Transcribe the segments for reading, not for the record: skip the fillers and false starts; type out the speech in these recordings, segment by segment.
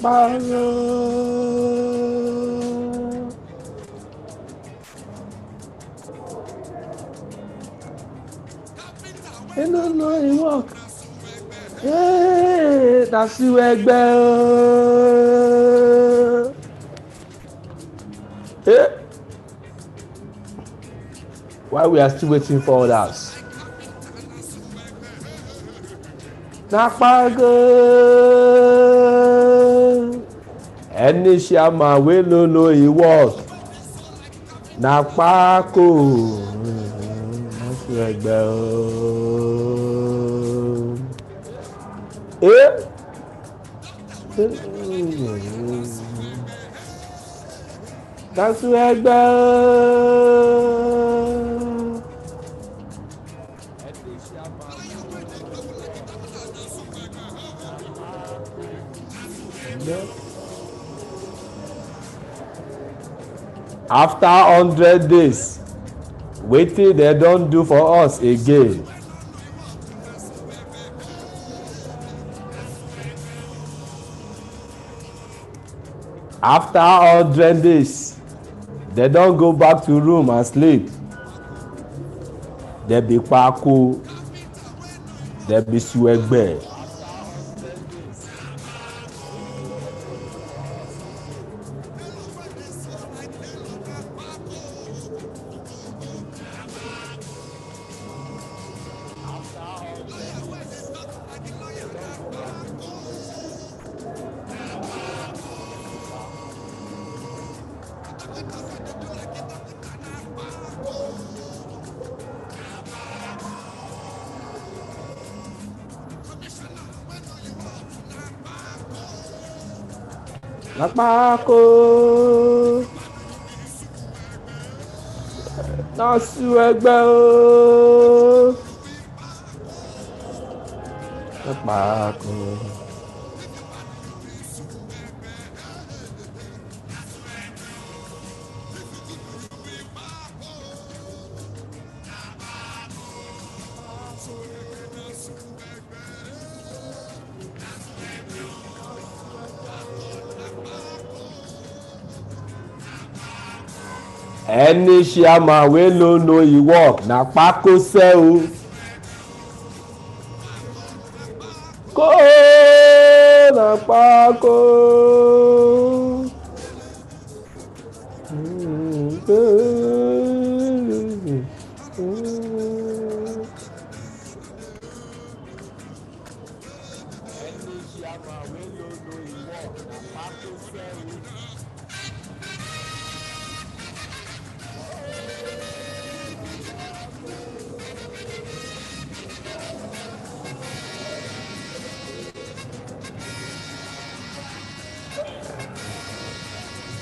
No, it work. Hey, that's you, Egbe. Hey. While we are still waiting for others. Napago. Ẹni ṣàmà wey no know e work. Napako. That's you, Egbe. Hey. That's you, Egbe. After 100 days, wetin dem don do for us again. After 100 days, dem don go back to room and sleep. Dem be kpako, dem be suegbe. Napako, na suegbe o. Napako. Ẹni ṣàmà wey no know e work. Napako sẹ́ o. Ko napako.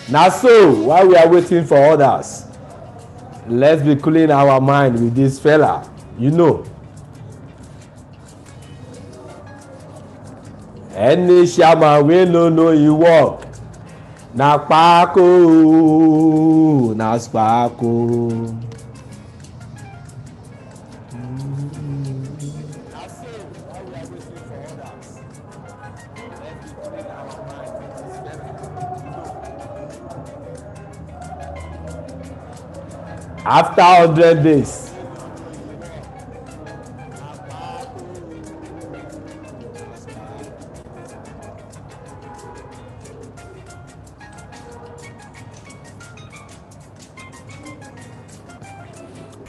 Na so while we are waiting for others, let's be cooling our mind with this fella. You know. Ẹni ṣàmà wey no know e work. Napako, na spako. After 100 days.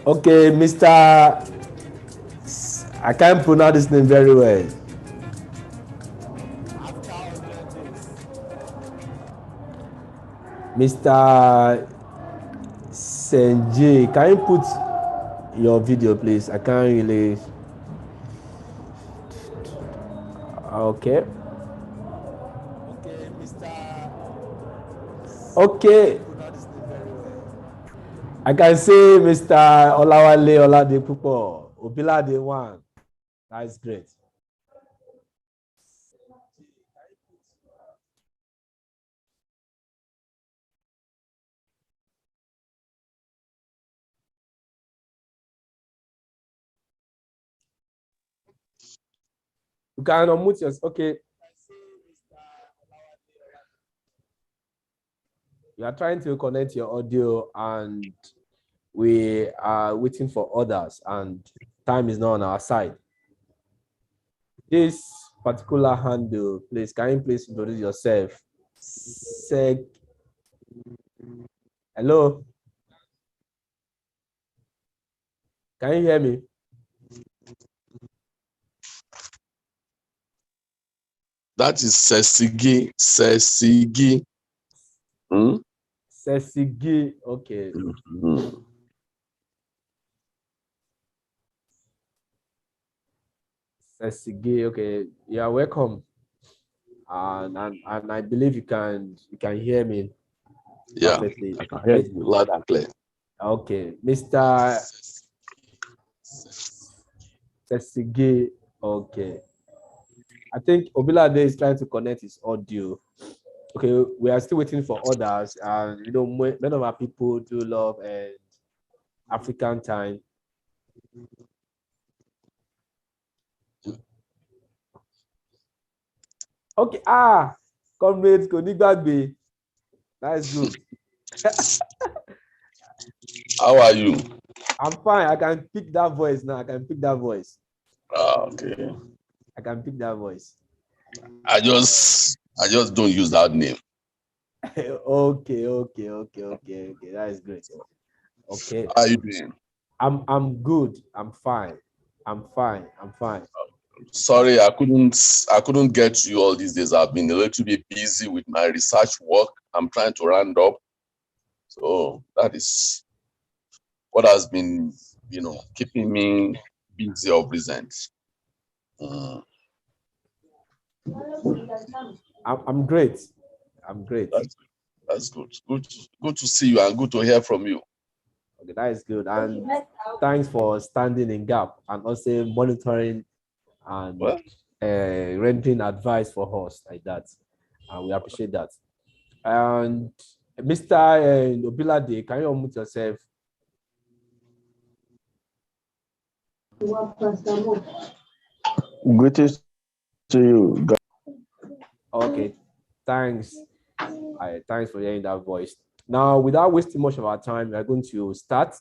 Okay, Mr. I can't pronounce this name very well. Mr. Senjay, can you put your video, please? I can't really. Okay. Okay. I can say Mr. Olawale Oladepupo, Obilade one. That's great. You can unmute yourself. Okay. You are trying to connect your audio and we are waiting for others and time is not on our side. This particular handle, please, can you please introduce yourself? Hello? Can you hear me? That is Sesigi. Sesigi. Sesigi, okay. Sesigi, okay. You are welcome. And I believe you can hear me perfectly. I can hear you loud and clear. Okay, Mr. Sesigi, okay. I think Obilade is trying to connect his audio. Okay, we are still waiting for others, and you know, many of our people do love and African time. Okay, comrades, Konigbagbe. That's good. How are you? I'm fine. I can pick that voice now. I can pick that voice. Okay. I can pick that voice. I just don't use that name. Okay. That is great. Okay. How are you doing? I'm good. I'm fine. Sorry, I couldn't get to you all these days. I've been a little bit busy with my research work. I'm trying to round up. So that is what has been, keeping me busy of recent. I'm great. I'm great. That's good. Good to see you and good to hear from you. Okay, that is good. And thanks for standing in gap and also monitoring and rendering advice for us like that. And we appreciate that. And Mr. Obilade, can you unmute yourself? Greetings to you. Okay, thanks. Thanks for hearing that voice. Now, without wasting much of our time, we are going to start,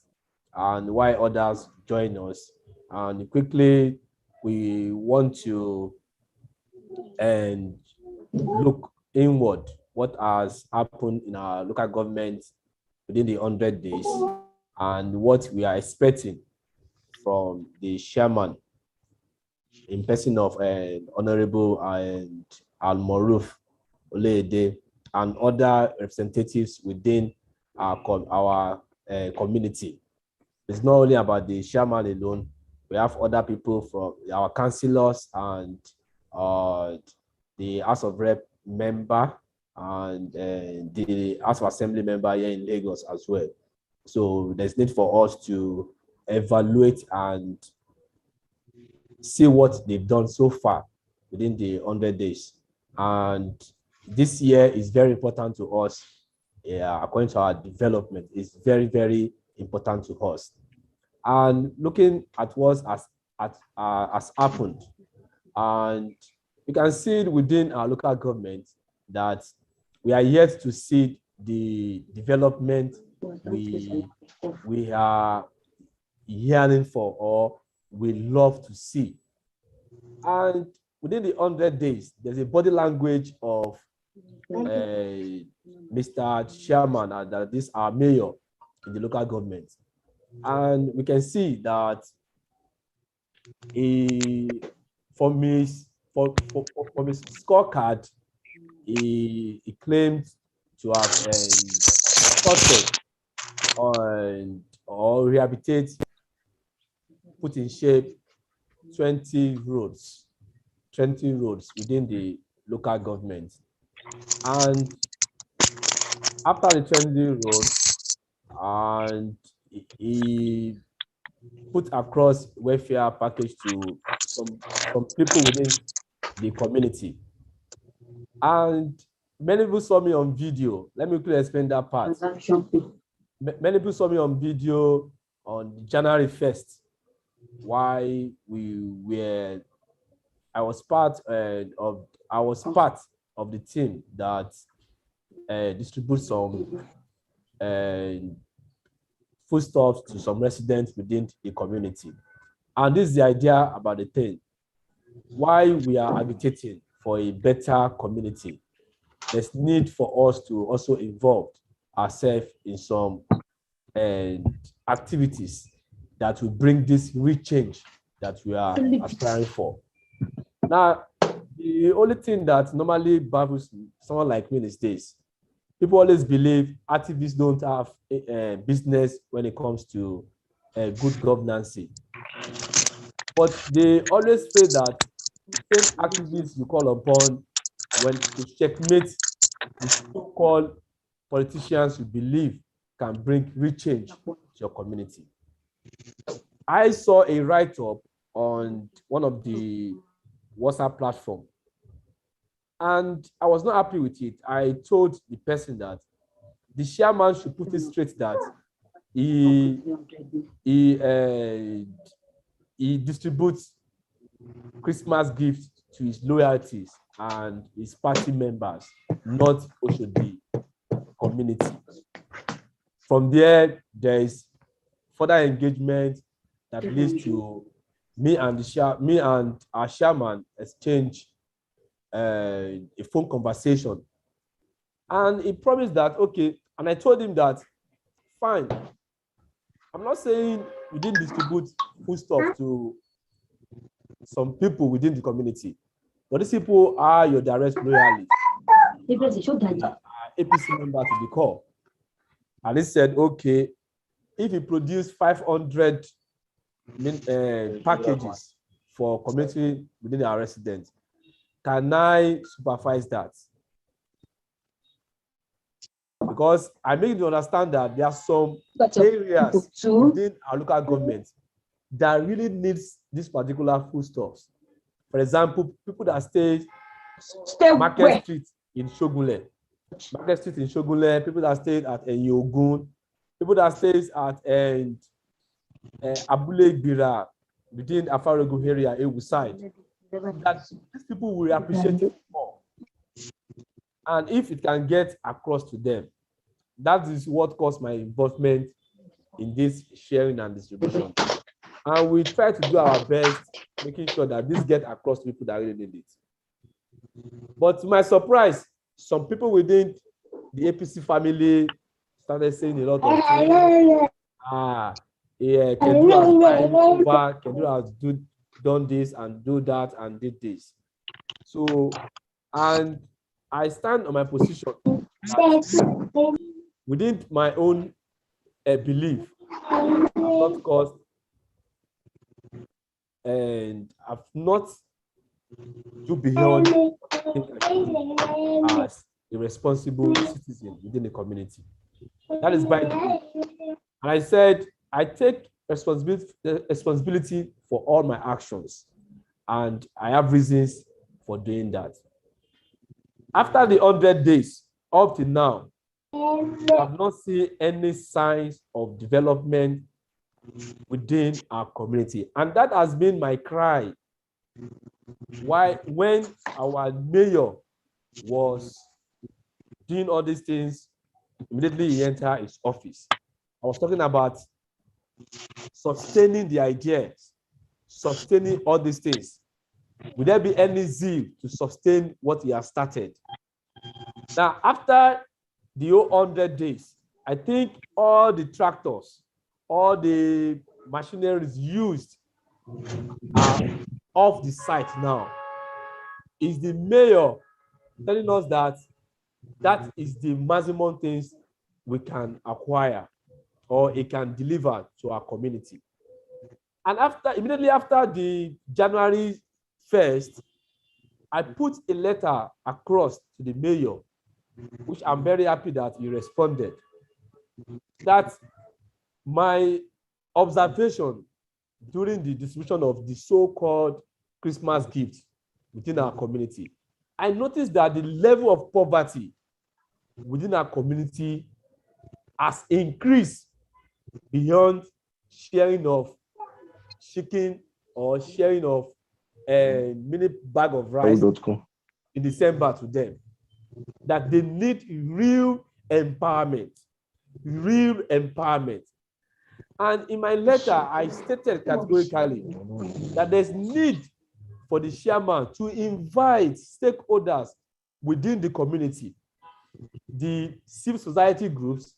and while others join us, and quickly we want to look inward what has happened in our local government within the 100 days and what we are expecting from the chairman in person of Honorable and Al-Maruf Olede and other representatives within our community. It's not only about the chairman alone. We have other people from our councillors and the House of Rep member and the House of Assembly member here in Lagos as well. So there's need for us to evaluate and see what they've done so far within the 100 days. And this year is very important to us. According to our development, it's very, very important to us. And looking at what has happened, and you can see it within our local government that we are yet to see the development we are yearning for or we love to see. And within the 100 days, there's a body language of Mr. Chairman and that this our mayor in the local government. And we can see that from his scorecard, he claimed to have constructed or rehabilitate, put in shape 20 roads within the local government. And after the 20 roads, and he put across welfare package to some people within the community. And many people saw me on video. Let me quickly explain that part. Many people saw me on video on January 1st. Why I was part of the team that distribute some foodstuffs to some residents within the community. And this is the idea about the thing. Why we are agitating for a better community. There's need for us to also involve ourselves in some activities that will bring this real change that we are aspiring for. Now, the only thing that normally baffles someone like me these days, people always believe activists don't have a business when it comes to good governance. But they always say that the same activists you call upon when to checkmate the so-called politicians you believe can bring real change to your community. I saw a write-up on one of the WhatsApp platform, and I was not happy with it. I told the person that the chairman should put it straight that he distributes Christmas gifts to his loyalties and his party members, not Oshodi community. From there, there is further engagement that leads to me and our chairman exchange a phone conversation. And he promised that, okay, and I told him that, fine, I'm not saying we didn't distribute foodstuff to some people within the community, but these people are your direct loyalists, APC member to the core. And he said, okay, if he produced 500 packages for community within our residents, can I supervise that? Because I make you understand that there are some areas within our local government that really needs this particular foodstuffs. For example, people that stay Market Street in Shogunle, people that stay at Yogun, people that stay at Abule Bira within Afarogu area, Ewu side, that these people will appreciate it more. And if it can get across to them, that is what caused my involvement in this sharing and distribution. And we try to do our best, making sure that this gets across to people that really need it. But to my surprise, some people within the APC family started saying a lot of things. Kedura has done this and do that and did this. So, and I stand on my position within my own belief, not caused, and I've not do beyond as a responsible citizen within the community. That is by degree. And I said, I take responsibility for all my actions, and I have reasons for doing that. After the 100 days, up to now, I have not seen any signs of development within our community. And that has been my cry. Why, when our mayor was doing all these things, immediately he entered his office, I was talking about sustaining the ideas, sustaining all these things. Will there be any zeal to sustain what he has started? Now, after the 100 days, I think all the tractors, all the machineries used are off the site now. Is the mayor telling us that that is the maximum things we can acquire or it can deliver to our community? And immediately after the January 1st, I put a letter across to the mayor, which I'm very happy that he responded, that my observation during the distribution of the so-called Christmas gifts within our community, I noticed that the level of poverty within our community has increased beyond sharing of chicken or sharing of a mini bag of rice in December to them. that they need real empowerment. Real empowerment. And in my letter, I stated categorically that there's need for the chairman to invite stakeholders within the community, the civil society groups,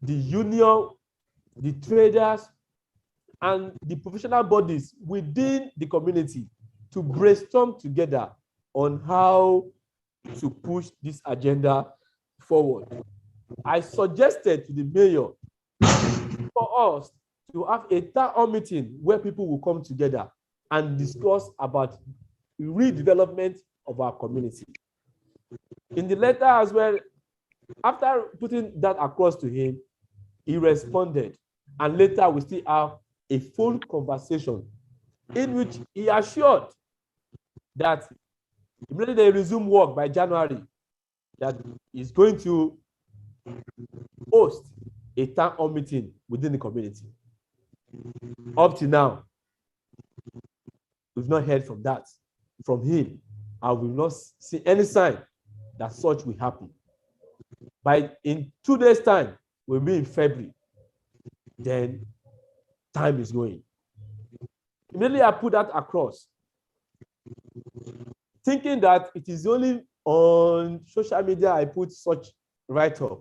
the union, the traders, and the professional bodies within the community to brainstorm together on how to push this agenda forward. I suggested to the mayor for us to have a town meeting where people will come together and discuss about redevelopment of our community. In the letter as well, after putting that across to him, he responded, and later we still have a full conversation in which he assured that immediately they resume work by January, that he's going to host a town hall meeting within the community. Up to now, we've not heard from him, and we've not seen any sign that such will happen. In 2 days' time, we'll be in February. Then time is going. Immediately I put that across, thinking that it is only on social media I put such write-up.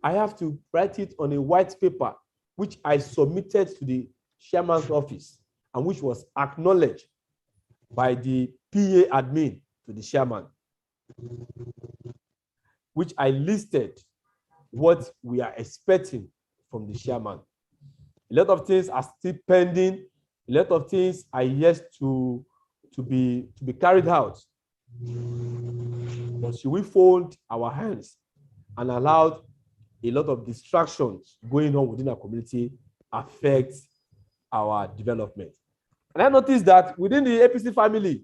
I have to write it on a white paper, which I submitted to the chairman's office and which was acknowledged by the PA admin to the chairman, which I listed what we are expecting from the chairman. A lot of things are still pending. A lot of things are yet to be carried out. But should we fold our hands and allow a lot of distractions going on within our community affect our development? And I noticed that within the APC family,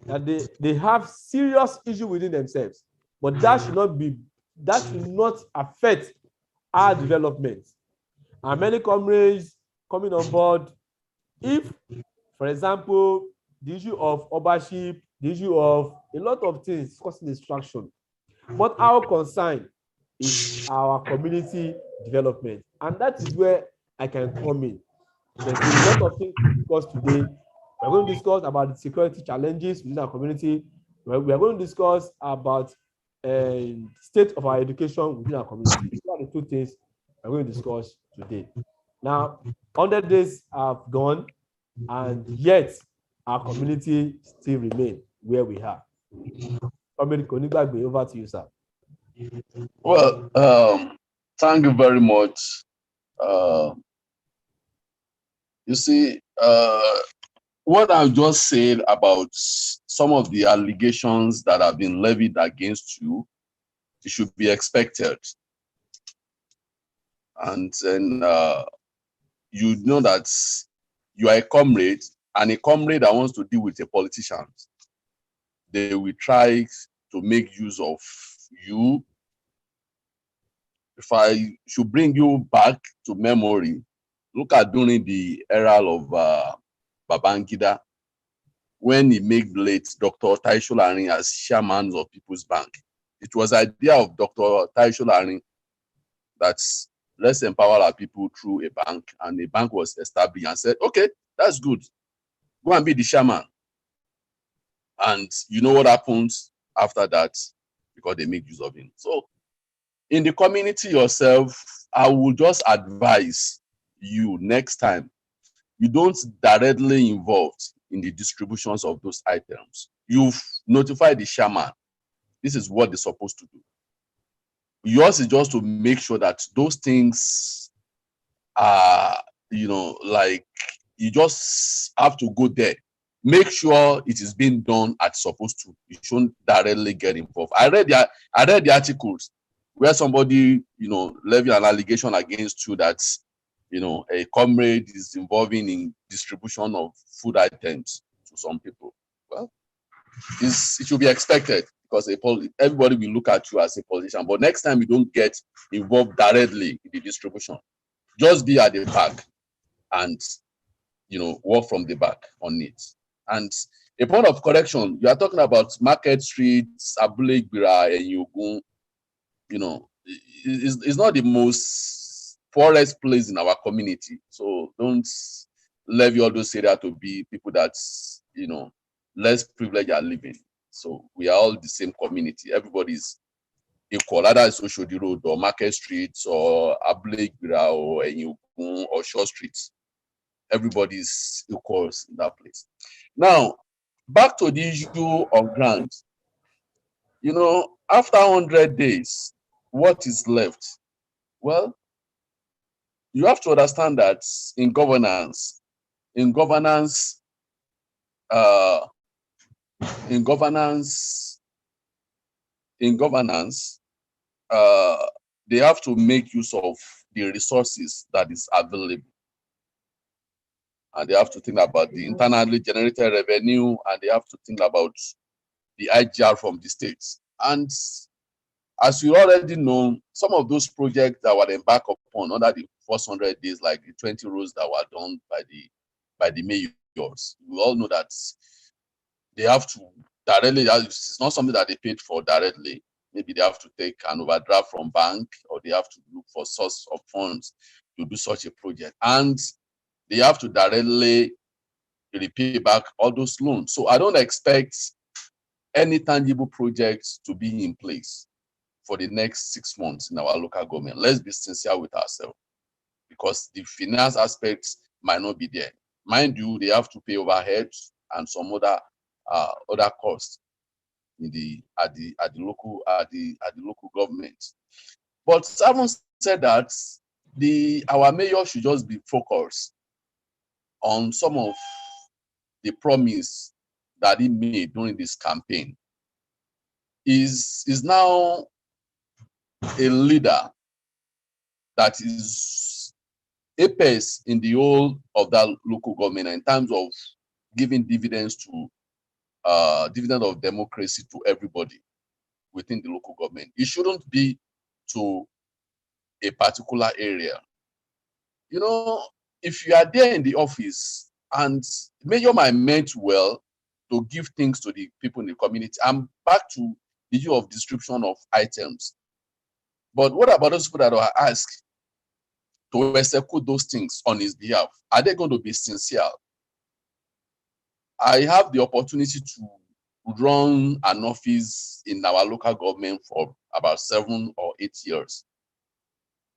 that they have serious issue within themselves, but that should not affect our development. And many comrades coming on board, if, for example, the issue of ownership, the issue of a lot of things causing distraction, but our concern is our community development, and that is where I can come in. There's a lot of things to discuss today. We're going to discuss about the security challenges within our community. We are going to discuss about state of our education within our community. These are the two things we're going to discuss today. Now, 100 days have gone, and yet our community still remain where we are. Over to you, sir. Well, thank you very much. You see, what I've just said about some of the allegations that have been levied against you, it should be expected. And then you know that you are a comrade, and a comrade that wants to deal with a politician, they will try to make use of you. If I should bring you back to memory, look at during the era of Babangida, when he made late Dr. Tai Solarin as chairman of People's Bank. It was the idea of Dr. Tai Solarin that let's empower our people through a bank, and a bank was established and said, okay, that's good. Go and be the chairman. And you know what happens after that, because they make use of him. So in the community yourself, I will just advise you next time, you don't directly involved in the distributions of those items. You've notified the chairman. This is what they're supposed to do. Yours is just to make sure that those things are, like, you just have to go there. Make sure it is being done as supposed to. You shouldn't directly get involved. I read the articles where somebody, levied an allegation against you that, a comrade is involving in distribution of food items to some people. Well, it should be expected, because everybody will look at you as a politician. But next time, you don't get involved directly in the distribution. Just be at the back and, work from the back on it. And A point of correction, you are talking about Market Street, Abule Igbira, and Yogun. You know, it's not the most poorest place in our community. So don't levy all those areas to be people that's, you know, less privileged are living. So we are all the same community. Everybody's equal, either it's Oshodi Road or Market Street or Abule Igbira or Enyokun or Shore Street. Everybody's equals in that place. Now, back to the issue of grants. You know, after 100 days, what is left? Well, you have to understand that in governance, they have to make use of the resources that is available. And they have to think about the internally generated revenue, and they have to think about the IGR from the states. And as you already know, some of those projects that were embarked upon under the first 100 days, like the 20 roads that were done by the mayors, we all know that they have to directly, it's not something that they paid for directly. Maybe they have to take an overdraft from bank, or they have to look for source of funds to do such a project. And they have to directly repay back all those loans. So I don't expect any tangible projects to be in place for the next 6 months in our local government. Let's be sincere with ourselves, because the finance aspects might not be there. Mind you, they have to pay overheads and some other costs in at the local government. But having said that, our mayor should just be focused on some of the promise that he made during this campaign. Is now a leader that is apex in the whole of that local government in terms of giving dividends to dividend of democracy to everybody within the local government. It shouldn't be to a particular area. You know, if you are there in the office and mayor might meant well to give things to the people in the community, I'm back to the issue of distribution of items. But what about those people that are asked to execute those things on his behalf? Are they going to be sincere? I have the opportunity to run an office in our local government for about 7 or 8 years.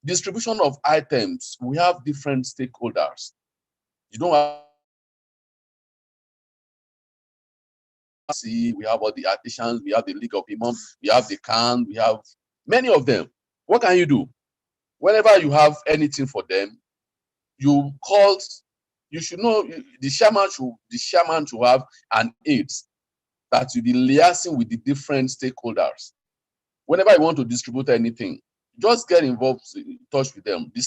Distribution of items, we have different stakeholders. You don't have we have all the artisans, we have the League of Imams, we have the Khan, we have many of them. What can you do? Whenever you have anything for them, you should know the chairman should have an aide that will be liaising with the different stakeholders. Whenever you want to distribute anything, just get involved, in touch with them. The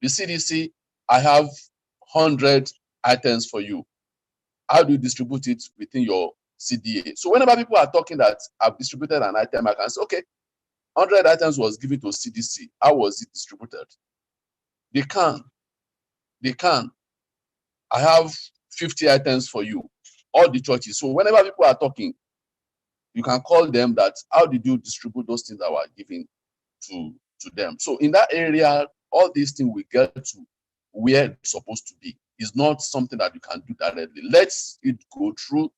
CDC, I have 100 items for you. How do you distribute it within your CDA? So whenever people are talking that I've distributed an item, I can say, okay, 100 items was given to CDC. How was it distributed? They can. I have 50 items for you, all the churches. So whenever people are talking, you can call them that, how did you distribute those things that were given to them? So in that area, all these things will get to where it's supposed to be. It's not something that you can do directly. Let it go through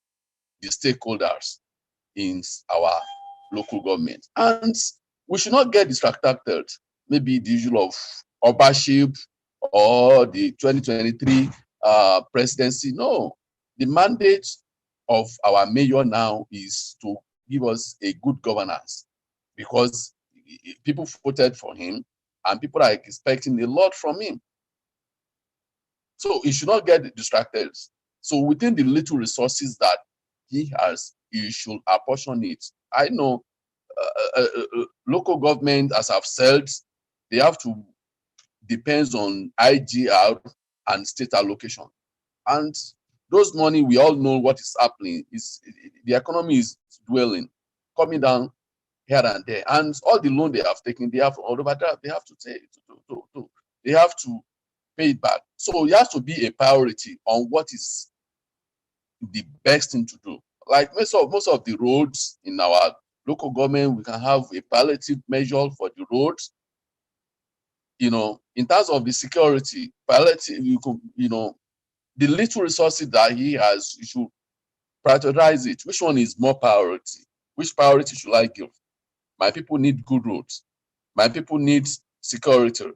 the stakeholders in our local government. And we should not get distracted. Maybe the issue of Obaship or the 2023 presidency. No, the mandate of our mayor now is to give us a good governance, because people voted for him and people are expecting a lot from him. So he should not get distracted. So within the little resources that he has, he should apportion it. I know local government, as I've said, they have to depends on IGR and state allocation. And those money, we all know what is happening. The economy is dwelling, coming down here and there. And all the loan they have taken, they have overdraft, they have to take they have to pay it back. So it has to be a priority on what is the best thing to do. Like most of the roads in our local government, we can have a palliative measure for the roads. In terms of the security, palliative, the little resources that he has, you should prioritize it. Which one is more priority? Which priority should I give? My people need good roads. My people need security.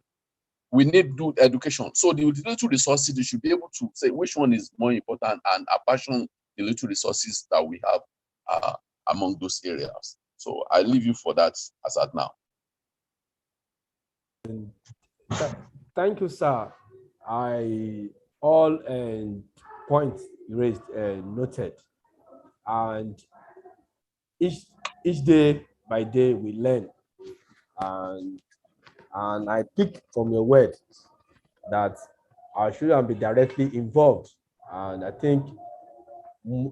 We need good education. So the little resources, you should be able to say which one is more important and apportion the little resources that we have among those areas. So I leave you for that as at now. Thank you, sir. All points raised noted, and each day by day we learn, and I pick from your words that I shouldn't be directly involved, and I think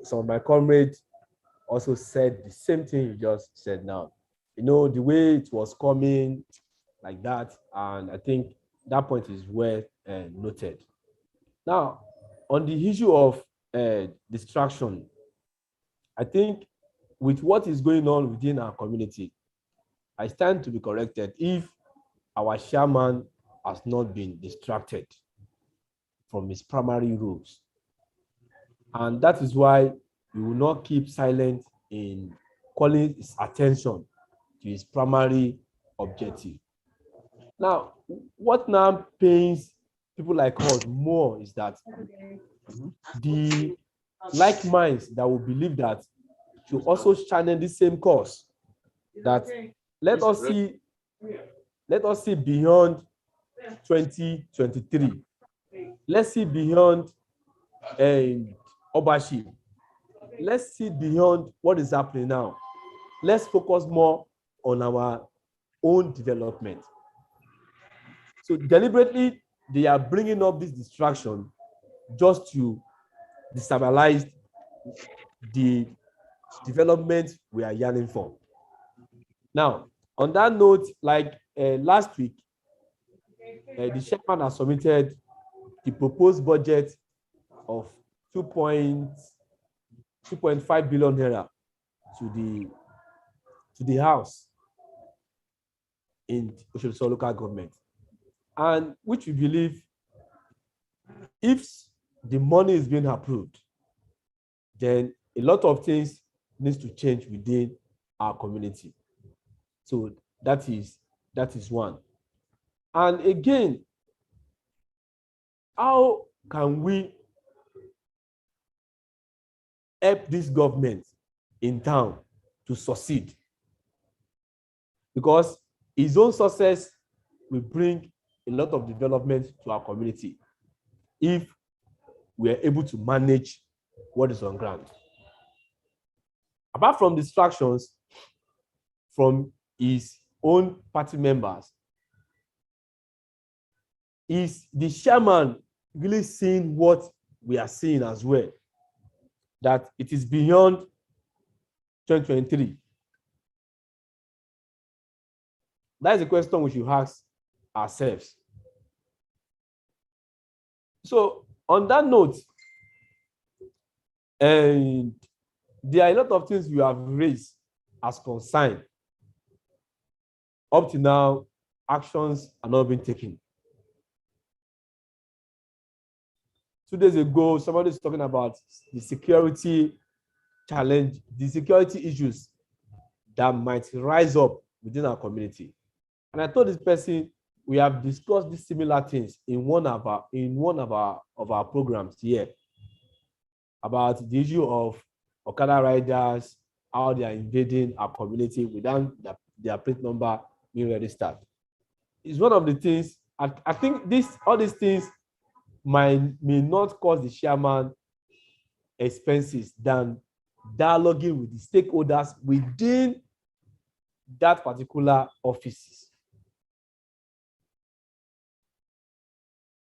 some of my comrades also said the same thing you just said now. The way it was coming like that, and I think that point is well noted. Now, on the issue of distraction, I think with what is going on within our community, I stand to be corrected if our chairman has not been distracted from his primary roles. And that is why we will not keep silent in calling his attention to his primary objective. Now, what now pains people like us more is that the like minds that will believe that should also channel the same course, that let us see beyond 2023. Let's see beyond Obaship. Let's see beyond what is happening now. Let's focus more on our own development. So deliberately, they are bringing up this distraction just to destabilize the development we are yearning for. Now, on that note, like last week, the chairman has submitted the proposed budget of 2.5 billion naira to the House in Oshodiso local government, and which we believe, if the money is being approved, then a lot of things needs to change within our community. So that is one. And again, how can we help this government in town to succeed? Because his own success will bring a lot of development to our community if we are able to manage what is on ground. Apart from distractions from his own party members, is the chairman really seeing what we are seeing as well, that it is beyond 2023? That is a question we should ask ourselves. So on that note, and there are a lot of things we have raised as concern. Up to now, actions are not being taken. 2 days ago, somebody was talking about the security challenge, the security issues that might rise up within our community. And I told this person, we have discussed these similar things in one of our programs here, about the issue of Okada riders, how they are invading our community without their plate number being registered. It's one of the things. I think all these things may not cause the chairman expenses than dialoguing with the stakeholders within that particular office.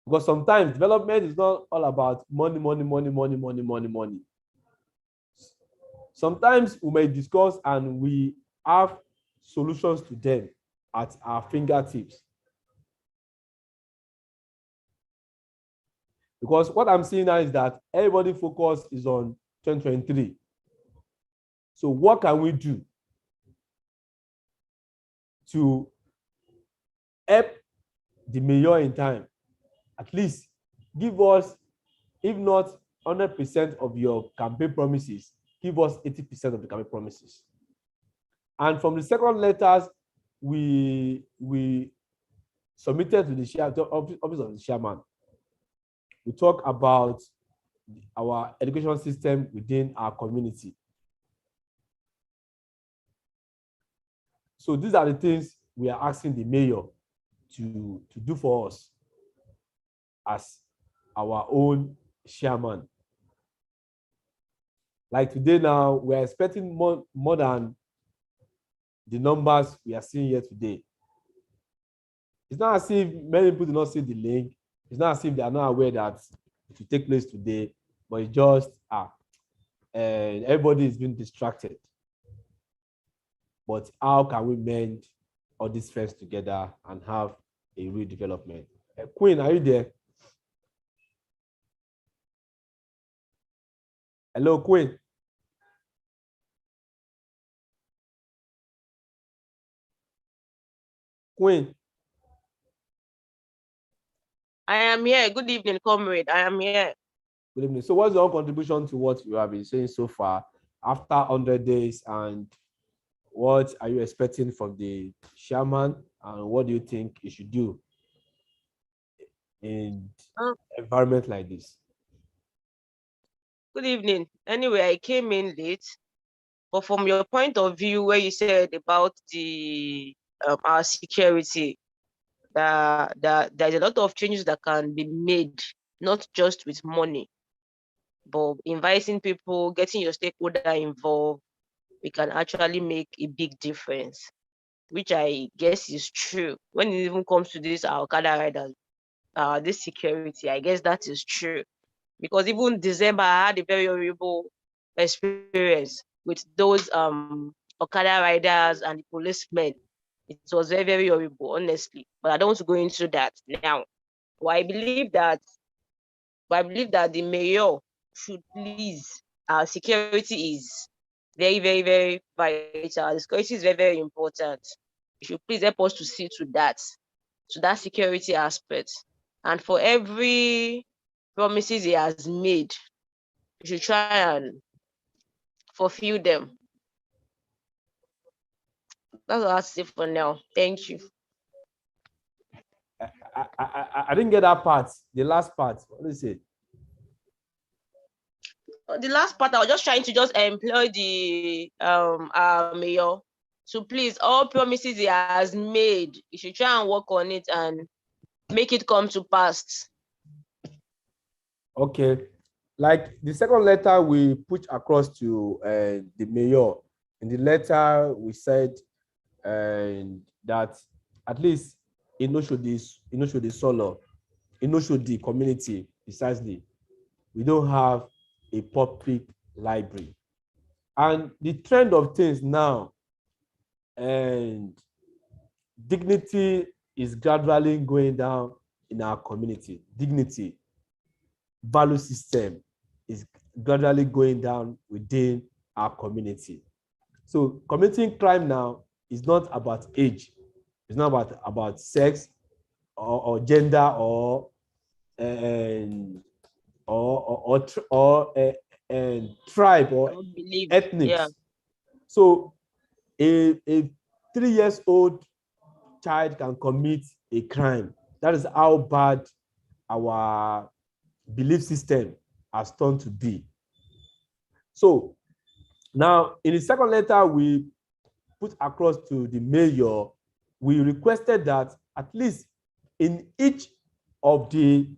Because sometimes development is not all about money. Sometimes we may discuss and we have solutions to them at our fingertips. Because what I'm seeing now is that everybody focus is on 2023. So what can we do to help the mayor in time? At least give us, if not 100% of your campaign promises, give us 80% of the campaign promises. And from the second letters we submitted to the office of the chairman, we talk about our education system within our community. So these are the things we are asking the mayor to do for us as our own chairman. Like today now, we are expecting more than the numbers we are seeing here today. It's not as if many people do not see the link. It's not as if they are not aware that it will take place today, but it's just and everybody is being distracted. But how can we mend all these friends together and have a real development? Queen, are you there? Hello, Queen. Queen. I am here. Good evening, comrade. I am here. Good evening. So what's your contribution to what you have been saying so far after 100 days, and what are you expecting from the chairman, and what do you think you should do in an environment like this? Good evening. Anyway, I came in late, but from your point of view, where you said about the our security, that there's a lot of changes that can be made, not just with money, but inviting people, getting your stakeholder involved, we can actually make a big difference, which I guess is true. When it even comes to this Okada riders, this security, I guess that is true. Because even December, I had a very horrible experience with those Okada riders and the policemen. It was very, very horrible, honestly. But I don't want to go into that now. But I believe that the mayor should please, our security is very, very, very vital. The security is very, very important. You should please help us to see to that security aspect. And for every promises he has made, you should try and fulfill them. That's all I have to say for now. Thank you. I didn't get that part, the last part. What is it? The last part, I was just trying to just employ the mayor to please, all promises he has made, you should try and work on it and make it come to pass. Okay. Like the second letter we put across to the mayor, in the letter we said that at least Inoshodi Solo, Inoshodi community, precisely, we don't have a public library. And the trend of things now, and dignity is gradually going down in our community. Dignity, value system is gradually going down within our community. So committing crime now is not about age. It's not about sex or gender or tribe or ethnics. Yeah. So a 3 years old child can commit a crime. That is how bad our belief system has turned to be. So now in the second letter we put across to the mayor, we requested that at least in each of the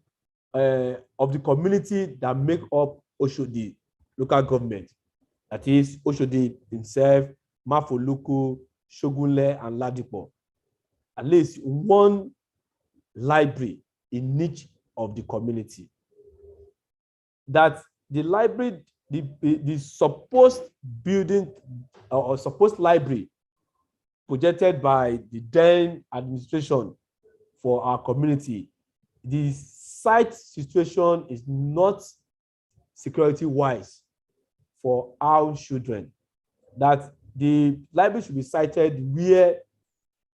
community that make up Oshodi local government, that is Oshodi himself, Mafoluku, Shogunle, and Ladipo, at least one library in each of the community. That the library, the supposed building or supposed library projected by the then administration for our community, the site situation is not security wise for our children, that the library should be sited where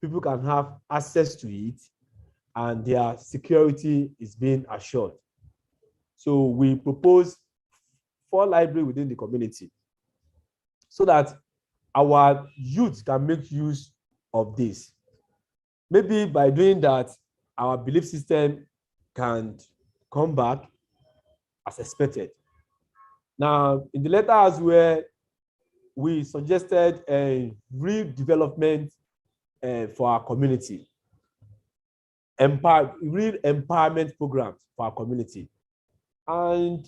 people can have access to it and their security is being assured. So we propose 4 libraries within the community so that our youth can make use of this. Maybe by doing that, our belief system can come back as expected. Now, in the letter as well, we suggested a redevelopment for our community, real empowerment programs for our community. And,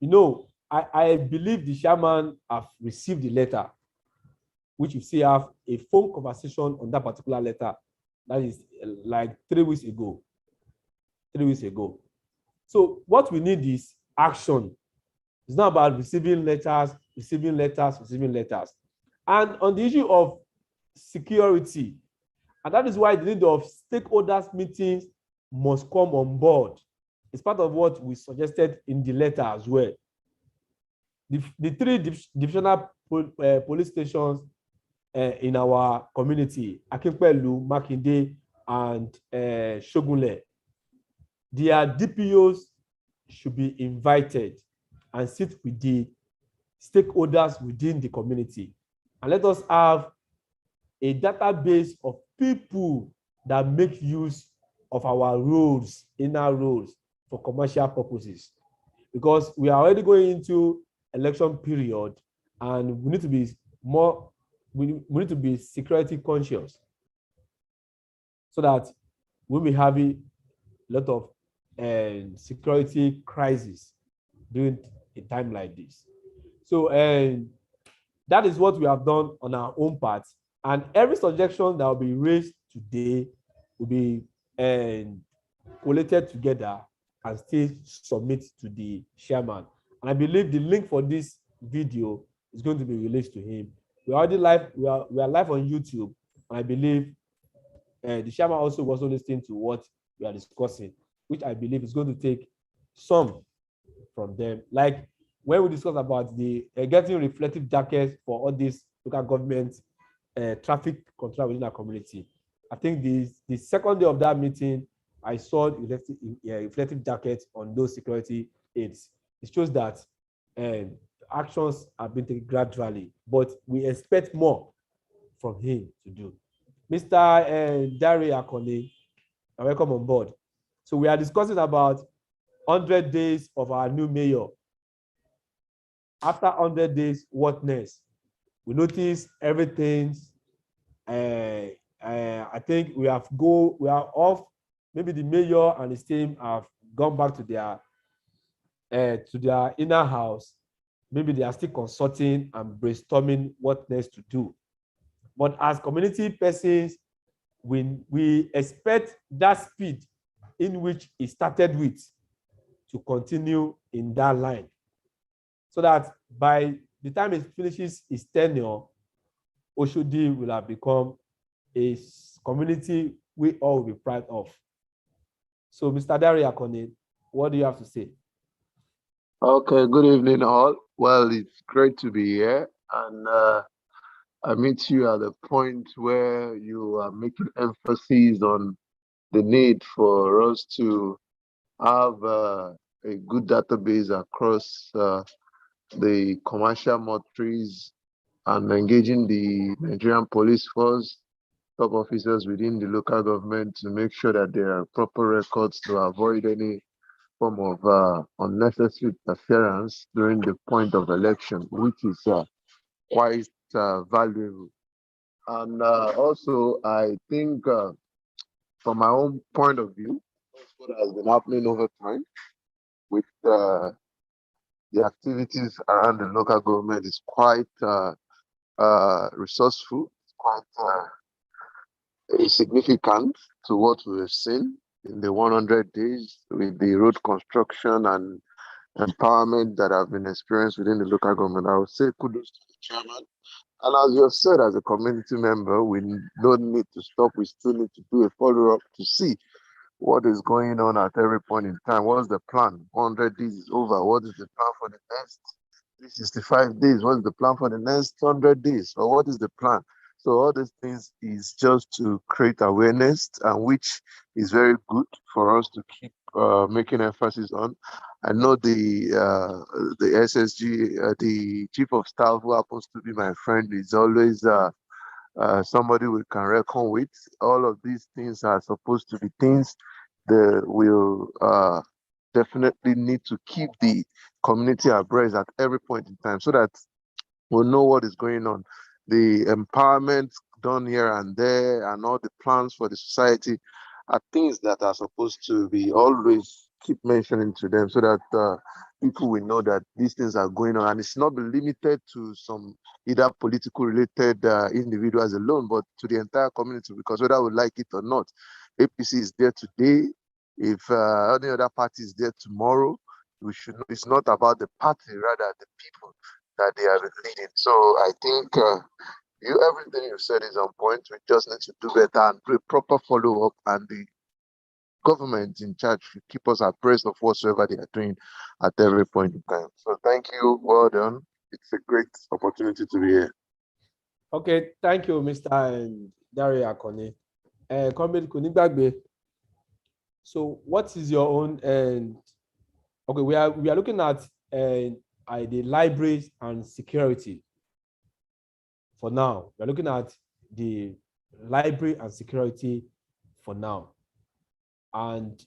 you know, I believe the chairman have received the letter, which you see have a phone conversation on that particular letter. That is like 3 weeks ago. 3 weeks ago. So what we need is action. It's not about receiving letters. And on the issue of security, and that is why the need of stakeholders meetings must come on board. It's part of what we suggested in the letter as well. The 3 divisional police stations in our community, Akinpelu, Makinde, and Shogunle, their DPOs should be invited and sit with the stakeholders within the community. And let us have a database of people that make use of our roads, inner roads, for commercial purposes. Because we are already going into election period and we need to be more, we need to be security conscious so that we'll be having a lot of security crisis during a time like this. So that is what we have done on our own part. And every suggestion that will be raised today will be collated together and still submit to the chairman. And I believe the link for this video is going to be released to him. We are already live. We are live on YouTube, and I believe the chairman also was listening to what we are discussing, which I believe is going to take some from them. Like when we discuss about the getting reflective jackets for all these local government traffic control within our community. I think the second day of that meeting, I saw reflective jackets on those security aids. It shows that actions have been taken gradually, but we expect more from him to do. Mr. Dare Akone, welcome on board. So we are discussing about 100 days of our new mayor. After 100 days, what next? We notice everything. I think we are off. Maybe the mayor and his team have gone back to their inner house. Maybe they are still consulting and brainstorming what next to do. But as community persons, we expect that speed in which it started with to continue in that line, so that by the time it finishes its tenure, Oshodi will have become a community we all will be proud of. So, Mr. Dare Akone, what do you have to say? Okay, good evening, all. Well, it's great to be here, and I meet you at the point where you are making emphasis on the need for us to have a good database across the commercial motories and engaging the Nigerian police force, top officers within the local government to make sure that there are proper records to avoid any form of unnecessary interference during the point of election, which is quite valuable. And also, I think from my own point of view, what has been happening over time with the activities around the local government is quite resourceful, quite significant to what we've seen in the 100 days with the road construction and empowerment that have been experienced within the local government. I would say kudos to the chairman. And as you have said, as a community member, we don't need to stop. We still need to do a follow-up to see what is going on at every point in time. What is the plan? 100 days is over. What is the plan for the next 365 days? What's the plan for the next 100 days? Or what is the plan? So all these things is just to create awareness, and which is very good for us to keep making emphasis on. I know the SSG, the chief of staff, who happens to be my friend, is always somebody we can reckon with. All of these things are supposed to be things that will definitely need to keep the community abreast at every point in time, so that we'll know what is going on. The empowerment done here and there, and all the plans for the society are things that are supposed to be always keep mentioning to them, so that people will know that these things are going on, and it's not be limited to some either political related individuals alone, but to the entire community, because whether we like it or not, APC is there today. If any other party is there tomorrow, we should know it's not about the party, rather the people that they are leading. So I think everything you said is on point. We just need to do better and do a proper follow-up, and the government in charge should keep us abreast of whatsoever they are doing at every point in time. So thank you. Well done. It's a great opportunity to be here. Okay, thank you, Mr. Dario Akone. Comrade Kunibagbe. So what is your own okay, we are looking at the libraries and security. For now, we're looking at the library and security for now. And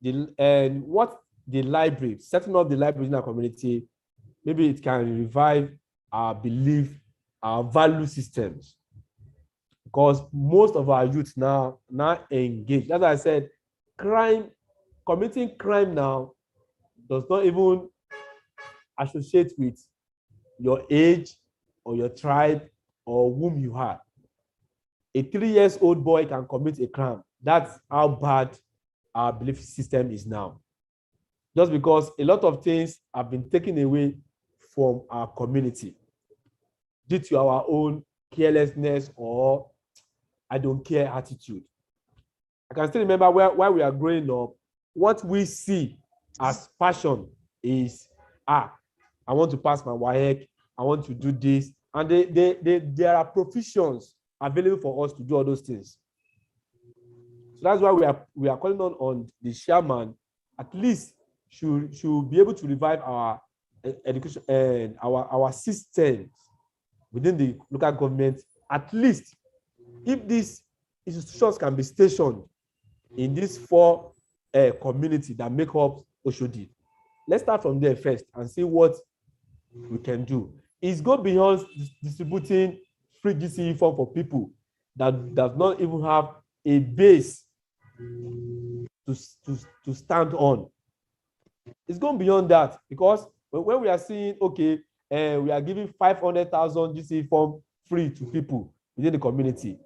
what the library, setting up the library in our community, maybe it can revive our belief, our value systems. Because most of our youth now engage. As I said, committing crime now does not even associate with your age or your tribe or whom you are. A 3-year-old boy can commit a crime. That's how bad our belief system is now. Just because a lot of things have been taken away from our community due to our own carelessness or I don't care attitude. I can still remember while we are growing up, what we see as passion is, I want to pass my WAEC, I want to do this. And there are professions available for us to do all those things. So that's why we are calling on the chairman, at least should be able to revive our education and our systems within the local government. At least if these institutions can be stationed in these 4 communities that make up Oshodi, let's start from there first and see what we can do. It's go beyond distributing free GCE form for people that does not even have a base to stand on. It's going beyond that, because when we are seeing, okay, we are giving 500,000 GCE form free to people within the community,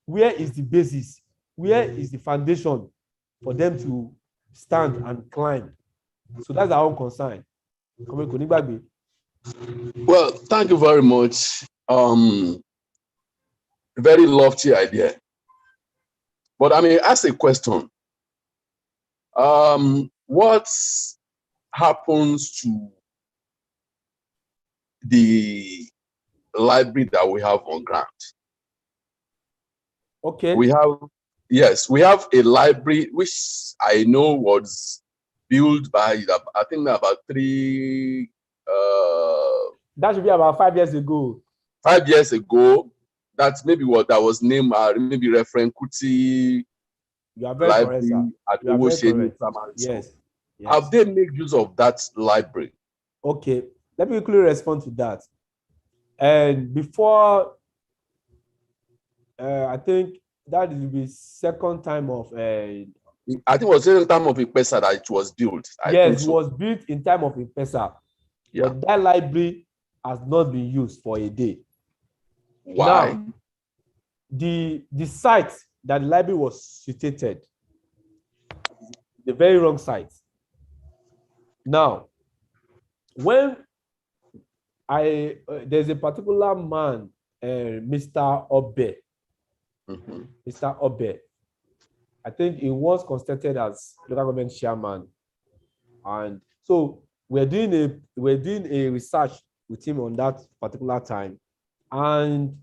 where is the basis? Where is the foundation for them to stand and climb? So that's our own concern. Well, thank you very much. Very lofty idea. But I mean, ask a question. What happens to the library that we have on ground? Okay. We have a library which I know was built by, I think about 3 that should be about 5 years ago. 5 years ago. That's maybe what that was named, maybe Reverend Kuti. You are very correct, sir. At Owosheni Primary School. Yes. Have they made use of that library? Okay, let me quickly respond to that. And before, I think that will be second time of. I think it was the time of M-Pesa that it was built. Yes, it was built in time of M-Pesa. Yeah. But that library has not been used for a day. Why? Now, the site that the library was situated, the very wrong site. Now, when there's a particular man, Mr. Obe, Mr. Obe, I think he was constituted as local government chairman, and so we're doing a research with him on that particular time. And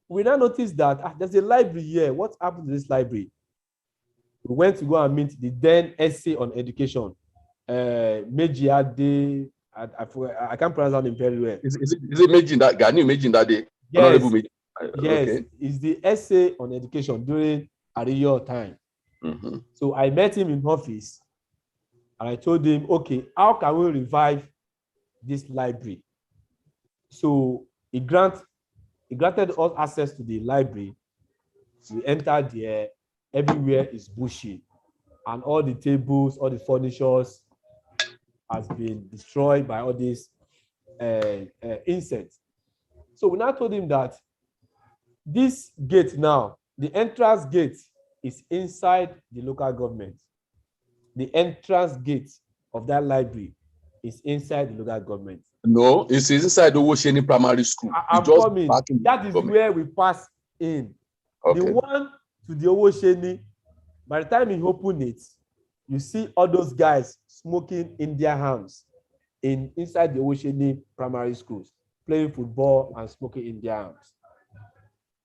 we now noticed that there's a library here. What happened to this library? We went to go and meet the then essay on education, Mejiade. I can't pronounce that name very well. Is it Meji that Gani Meji that day? Yes, Meji. yes, Okay. it's the essay on education during Ariyo time. Mm-hmm. So I met him in office, and I told him, okay, how can we revive this library? So he granted us access to the library. We entered there. Everywhere is bushy, and all the tables, all the furnitures has been destroyed by all these insects. So we now told him that this gate now, the entrance gate is inside the local government. The entrance gate of that library is inside the local government. No, it's inside the Owosheni Primary School. I'm coming. That is where we pass in. Okay. The one to the Owosheni, by the time you open it, you see all those guys smoking India hams inside the Owosheni primary schools, playing football and smoking India hams.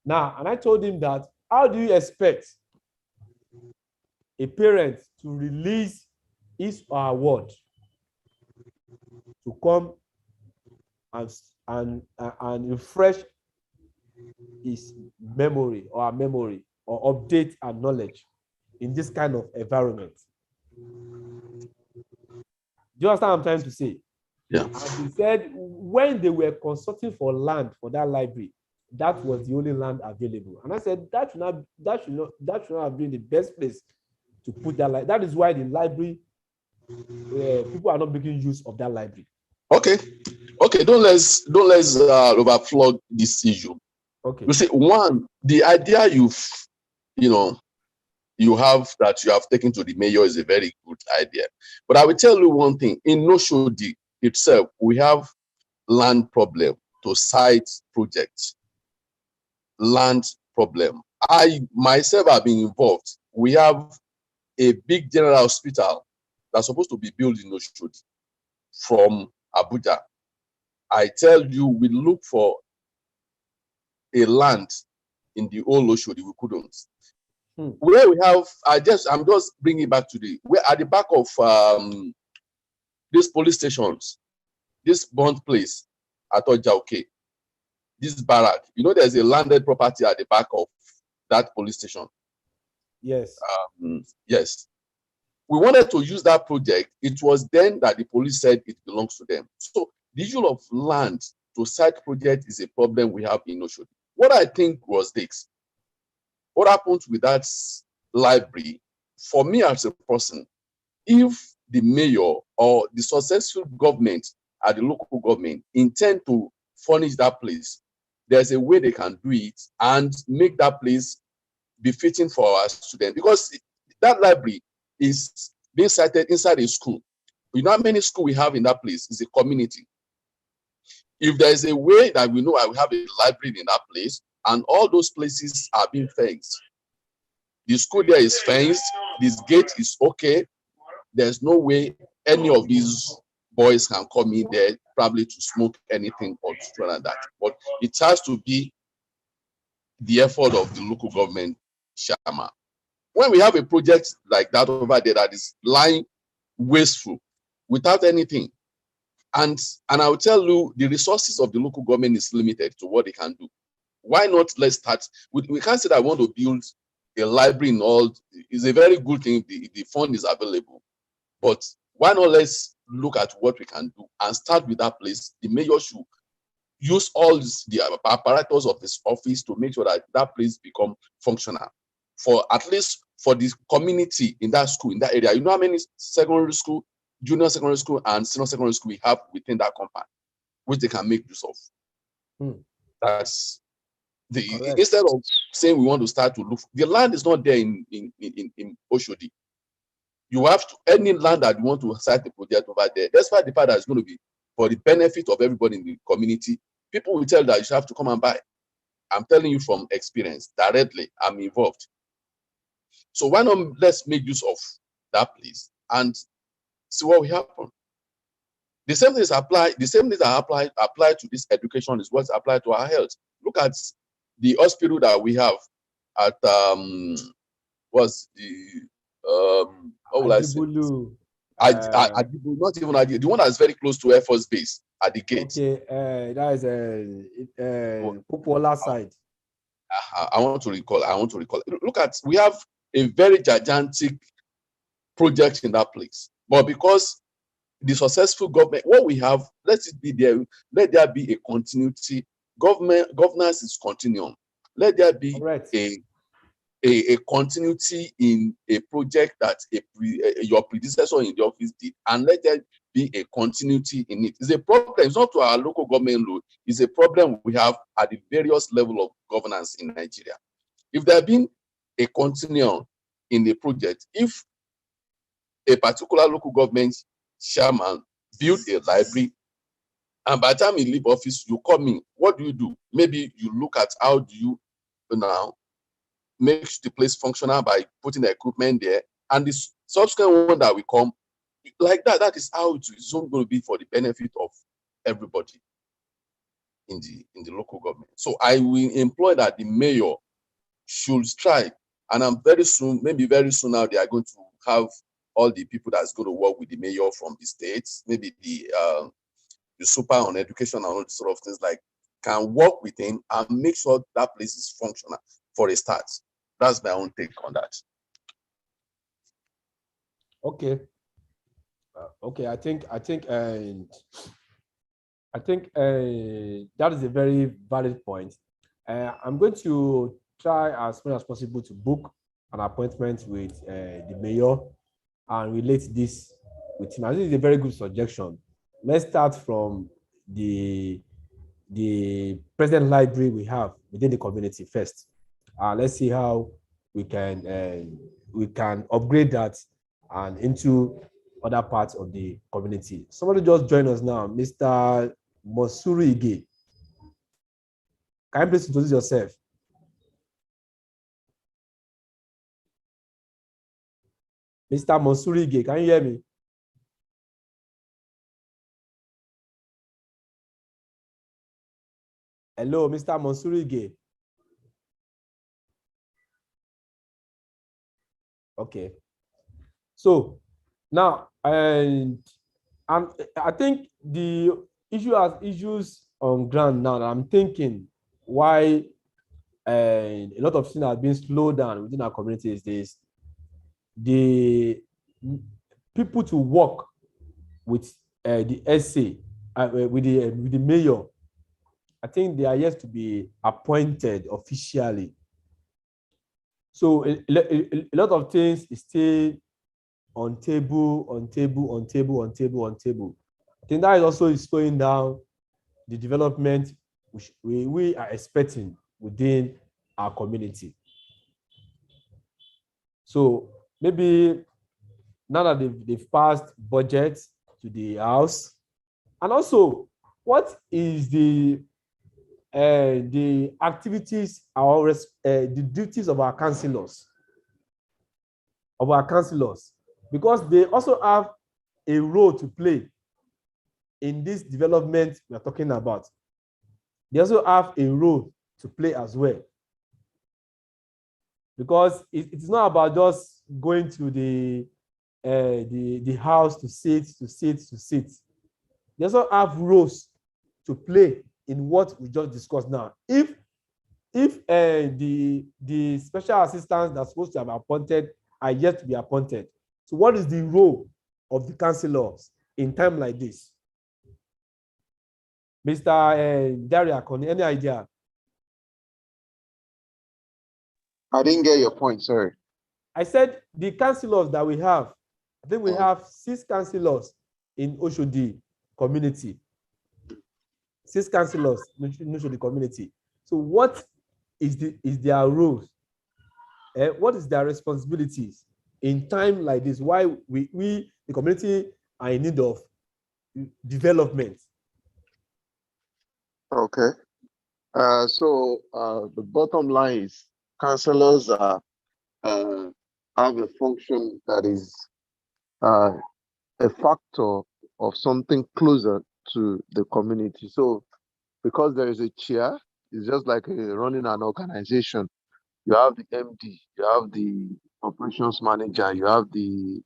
Now, and I told him that, how do you expect a parent to release his or her word to come and refresh his memory or our memory or update our knowledge in this kind of environment? Do you understand what I'm trying to say? Yeah. And he said when they were consulting for land for that library, that was the only land available. And I said that should not have been the best place to put that library. That is why the library, people are not making use of that library. Okay. Don't let's overflow this issue. Okay. You see, one, the idea you have that you have taken to the mayor is a very good idea. But I will tell you one thing: in Oshodi itself, we have land problem to site projects. Land problem. I myself have been involved. We have a big general hospital that's supposed to be built in Oshodi from Abuja. I tell you, we look for a land in the old Oshodi, we couldn't. Where we have, I'm just bringing it back to we're at the back of these police stations, this bond place at Ojauke, this barrack. There's a landed property at the back of that police station. Yes. Yes. We wanted to use that project. It was then that the police said it belongs to them. So the issue of land to site project is a problem we have in Oshodi. What I think was this: what happens with that library, for me as a person, if the mayor or the successful government at the local government intend to furnish that place, there's a way they can do it and make that place befitting for our students. Because that library is being sited inside a school. You know how many schools we have in that place? It's a community. If there is a way that we know I will have a library in that place, and all those places are being fenced, the school there is fenced, this gate is okay, there's no way any of these boys can come in there probably to smoke anything or to do like that. But it has to be the effort of the local government chairman. When we have a project like that over there that is lying wasteful without anything, and I will tell you, the resources of the local government is limited to what they can do. Why not let's start? We can't say that I want to build a library in all. It's a very good thing. The fund is available. But why not let's look at what we can do and start with that place? The mayor should use all the apparatus of this office to make sure that that place become functional, for at least for the community in that school, in that area. You know how many secondary school, junior secondary school, and senior secondary school we have within that compound, which they can make use of. That's instead of saying we want to start to look, the land is not there in Oshodi. You have to, any land that you want to site the project over there, despite the fact that it's going to be for the benefit of everybody in the community, people will tell that you should have to come and buy. I'm telling you from experience, directly, I'm involved. So why not let's make use of that place and see what will happen. The same things apply. The same things that apply to this education is what's applied to our health. Look at the hospital that we have at what's the what will I say? Adibulu, Not even Adibu, the one that's very close to Air Force Base at the gate. okay, that is Popola side. I want to recall. Look at, we have a very gigantic project in that place, but because the successful government, what we have, let it be there. Let there be a continuity. Governance is continuum. Let there be a continuity in a project that your predecessor in the office did, and let there be a continuity in it. It's a problem. It's not to our local government load. It's a problem we have at the various level of governance in Nigeria. If there had been a continuum in the project, if a particular local government chairman build a library, and by the time you leave office, you come in, what do? Maybe you look at how do you now make the place functional by putting the equipment there, and the subsequent one that will come like that. That is how it is going to be for the benefit of everybody in the local government. So I will employ that the mayor should strike, and I'm very soon now they are going to have all the people that's going to work with the mayor from the states, maybe the super on education and all these sort of things, like can work with him and make sure that place is functional for a start. That's my own take on that. Okay. Okay. I think that is a very valid point. I'm going to try as much as possible to book an appointment with the mayor and relate this with him. I think it's a very good suggestion. Let's start from the present library we have within the community first. Let's see how we can upgrade that and into other parts of the community. Somebody just joined us now, Mr. Monsuru Ige. Can you please introduce yourself? Mr. Monsuru Ige, can you hear me? Hello, Mr. Monsuru Ige. Okay. So now, and I think the issue has issues on ground now that I'm thinking why a lot of things have been slowed down within our community is this. The people to work with the SA, with the mayor, I think they are yet to be appointed officially. So a lot of things is still on table. I think that is also slowing down the development which we are expecting within our community. So maybe now that they've passed budget to the house, and also what is the activities, the duties of our councillors, because they also have a role to play in this development we are talking about. They also have a role to play as well, because it's not about just going to the house to sit. They also have roles to play in what we just discussed now. If the special assistants that are supposed to have appointed are yet to be appointed, so what is the role of the councillors in time like this? Mr. Daria, any idea? I didn't get your point, sorry. I said the councillors that we have, I think we have 6 councillors in Oshodi community. 6 councillors in Oshodi community. So what is their roles? What is their responsibilities in time like this? Why we the community are in need of development? Okay. So the bottom line is councillors have a function that is a factor of something closer to the community. So because there is a chair, it's just like running an organization. You have the MD, you have the operations manager, you have the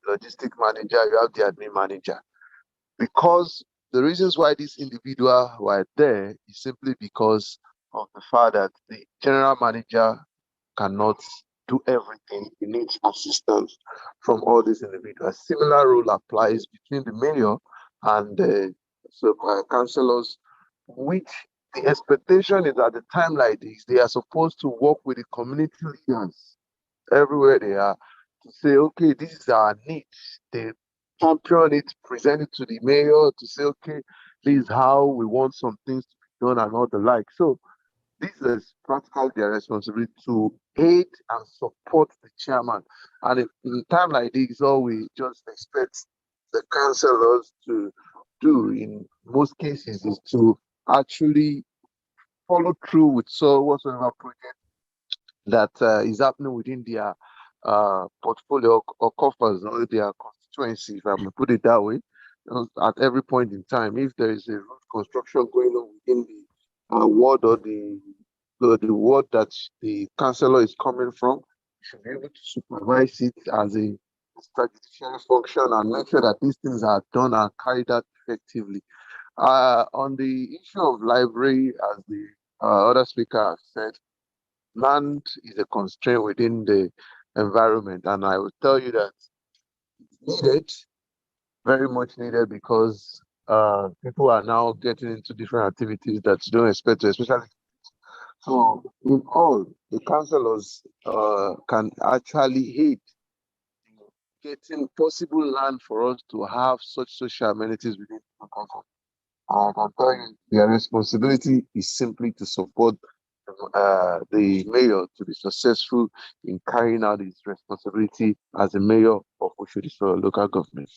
logistic manager, you have the admin manager. Because the reasons why these individuals were there is simply because of the fact that the general manager cannot do everything. He needs assistance from all these individuals. Similar rule applies between the mayor and the councillors, which the expectation is at a time like this, they are supposed to work with the community leaders everywhere they are to say, okay, this is our need. They champion it, present it to the mayor to say, okay, this is how we want some things to be done and all the like. So this is practically their responsibility to aid and support the chairman. And in a time like this, all we just expect the councillors to do in most cases is to actually follow through with whatsoever project that is happening within their portfolio or coffers or their constituency, if I may put it that way. At every point in time, if there is a road construction going on within the ward or the ward that the councillor is coming from, you should be able to supervise it as a statutory function and make sure that these things are done and carried out effectively. On the issue of library, as the other speaker has said, land is a constraint within the environment, and I will tell you that it's needed, very much needed, because people are now getting into different activities that you don't expect to, especially. So, in all, the councillors can actually aid getting possible land for us to have such social amenities within the council. I can tell you, their responsibility is simply to support the mayor to be successful in carrying out his responsibility as a mayor of Oshodi local government.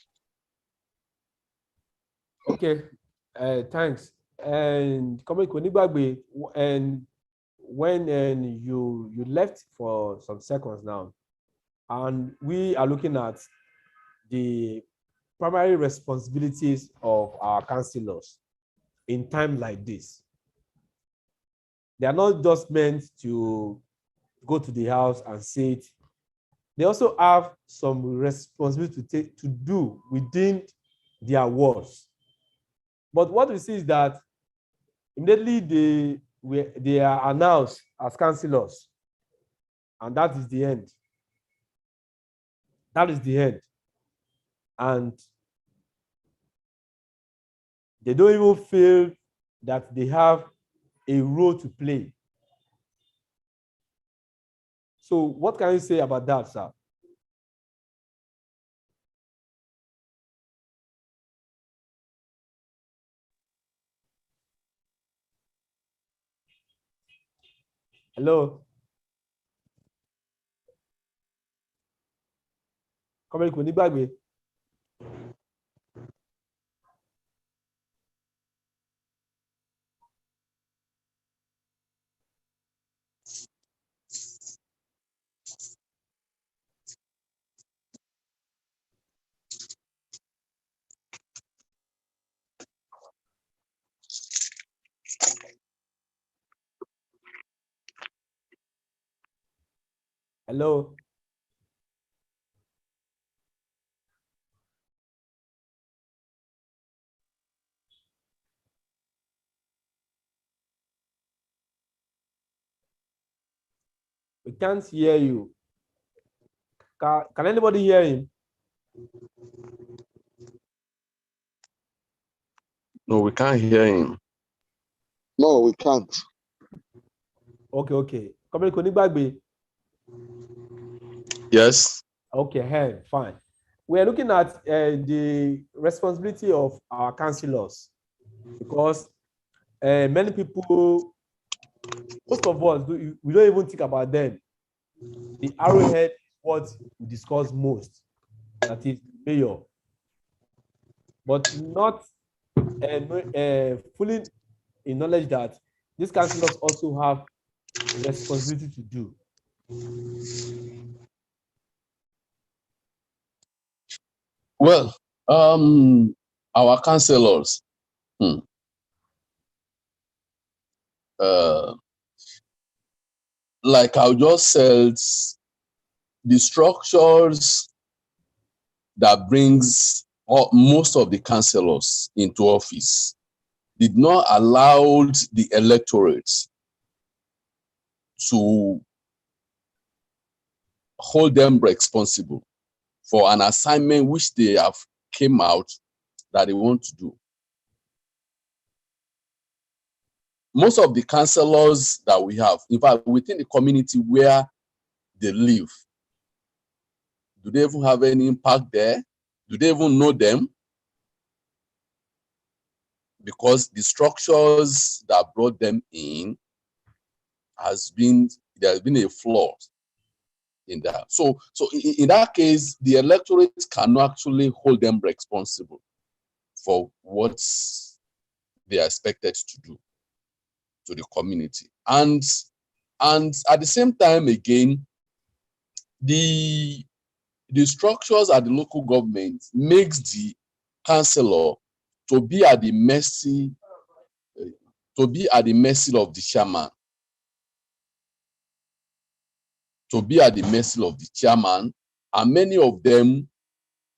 Okay, thanks. And Comrade Konibagbe, and when you left for some seconds now, and we are looking at the primary responsibilities of our councillors in time like this. They are not just meant to go to the house and sit. They also have some responsibility to do within their walls. But what we see is that immediately they are announced as councillors, and that is the end. That is the end. And they don't even feel that they have a role to play. So what can you say about that, sir? Hello? Comrade Konibagbe. Hello? We can't hear you. Can anybody hear him? No, we can't hear him. No, we can't. Okay. Comrade Konibagbe. Yes. Okay, fine. We are looking at the responsibility of our councillors, because many people, most of us, we don't even think about them. The arrowhead is what we discuss most, that is mayor, but not fully in knowledge that these councillors also have responsibility to do. Well, Our councillors. Like I just said, the structures that brings most of the councillors into office did not allow the electorate to hold them responsible for an assignment which they have came out that they want to do. Most of the councillors that we have, in fact, within the community where they live, do they even have any impact there? Do they even know them? Because the structures that brought them in there's been a flaw in that. So in that case, the electorate cannot actually hold them responsible for what they are expected to do to the community. And at the same time, again, the structures at the local government makes the councillor to be at the mercy of the chairman. To be at the mercy of the chairman, and many of them,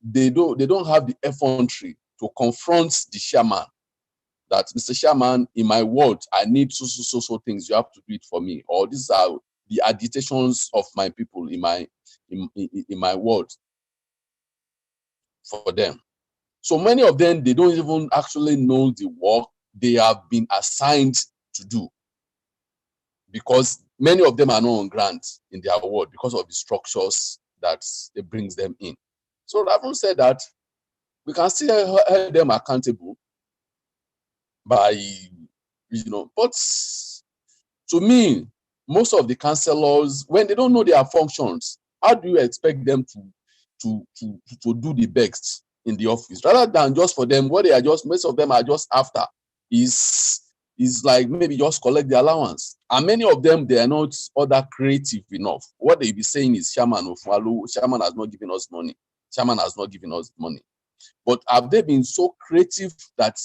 they don't have the effrontery to confront the chairman that, Mr. Chairman, in my ward, I need so things, you have to do it for me, or these are the agitations of my people in my ward for them. So many of them, they don't even actually know the work they have been assigned to do, because many of them are not on grant in their ward because of the structures that it brings them in. So having said that, we can still hold them accountable by, but to me, most of the councillors, when they don't know their functions, how do you expect them to do the best in the office, rather than just for them, what they are just, most of them are just after is like maybe just collect the allowance. And many of them, they are not all that creative enough. What they be saying is, Chairman has not given us money. Chairman has not given us money. But have they been so creative that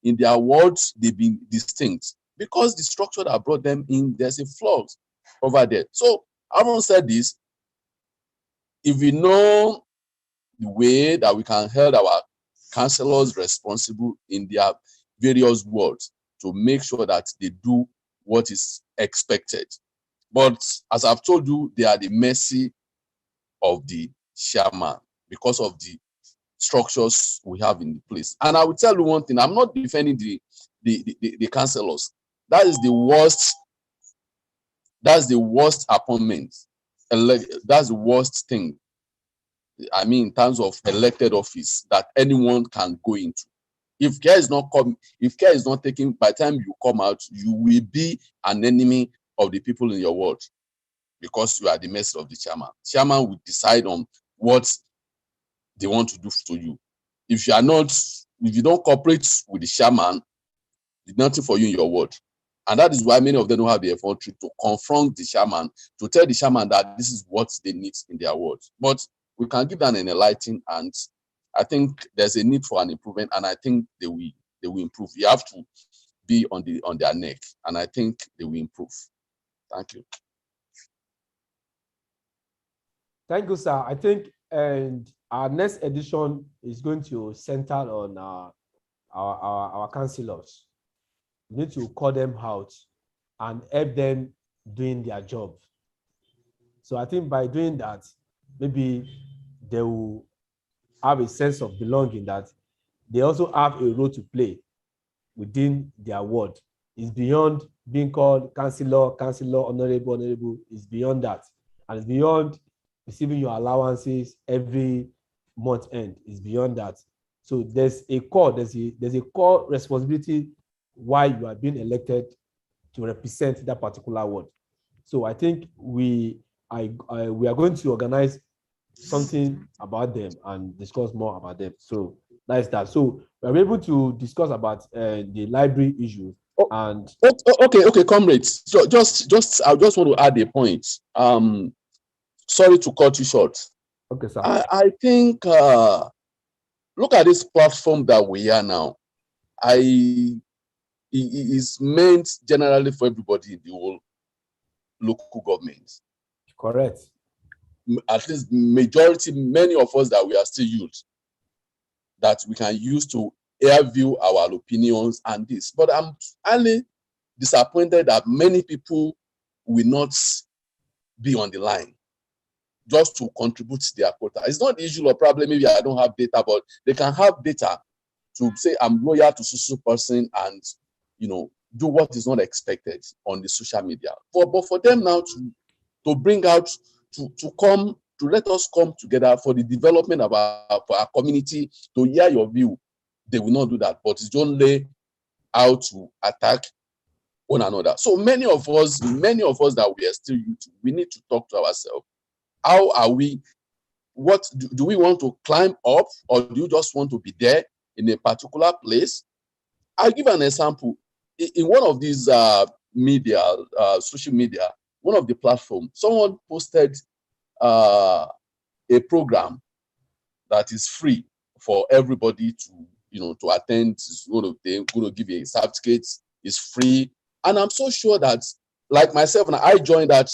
in their words, they've been distinct? Because the structure that brought them in, there's a flaw over there. So, having said this, if we know the way that we can hold our councillors responsible in their various wards to make sure that they do what is expected. But as I've told you, they are the mercy of the chairman because of the structures we have in place. And I will tell you one thing, I'm not defending the councillors. That is the worst. That's the worst appointment. That's the worst thing. I mean, in terms of elected office that anyone can go into. If care is not taken, by the time you come out, you will be an enemy of the people in your ward because you are the mercy of the chairman. Chairman will decide on what they want to do to you. If you don't cooperate with the chairman, there's nothing for you in your ward. And that is why many of them don't have the effrontery to confront the chairman, to tell the chairman that this is what they need in their ward. But we can give them an enlightening, and I think there's a need for an improvement, and I think they will improve. You have to be on their neck, and I think they will improve. Thank you. Thank you, sir. I think our next edition is going to center on our councillors. We need to call them out and help them doing their job. So I think by doing that, maybe they will have a sense of belonging, that they also have a role to play within their ward. It's beyond being called councillor, honorable. It's beyond that. And it's beyond receiving your allowances every month end. It's beyond that. So there's a core responsibility why you are being elected to represent that particular ward. So I think we are going to organize something about them and discuss more about them. So that's that. So we're able to discuss about the library issue. And okay, comrades. So I just want to add a point. Sorry to cut you short. Okay, sir. I think look at this platform that we are now. It is meant generally for everybody in the whole local government. Correct. At least majority, many of us that we are still youth, that we can use to air view our opinions and this. But I'm only disappointed that many people will not be on the line just to contribute their quota. It's not the usual problem. Maybe I don't have data, but they can have data to say I'm loyal to social person and do what is not expected on the social media. But for them now to bring out to come to let us come together for the development of our community, to hear your view, they will not do that. But it's only how to attack one another. So many of us that we are still youth, we need to talk to ourselves. How are we? What do we want to climb up, or do you just want to be there in a particular place? I'll give an example. In one of these social media, one of the platforms, someone posted a program that is free for everybody to attend. They're going to give you a certificate. It's free, and I'm so sure that, like myself, and I joined that.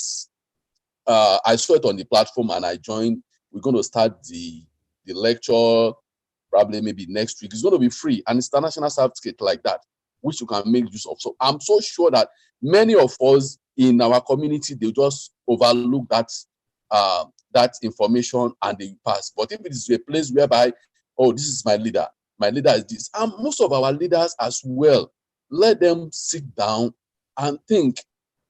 I saw it on the platform, and I joined. We're going to start the lecture probably maybe next week. It's going to be free, and it's international certificate like that, which you can make use of. So I'm so sure that many of us in our community, they just overlook that information and they pass. But if it is a place whereby, oh, this is my leader is this, and most of our leaders as well, let them sit down and think.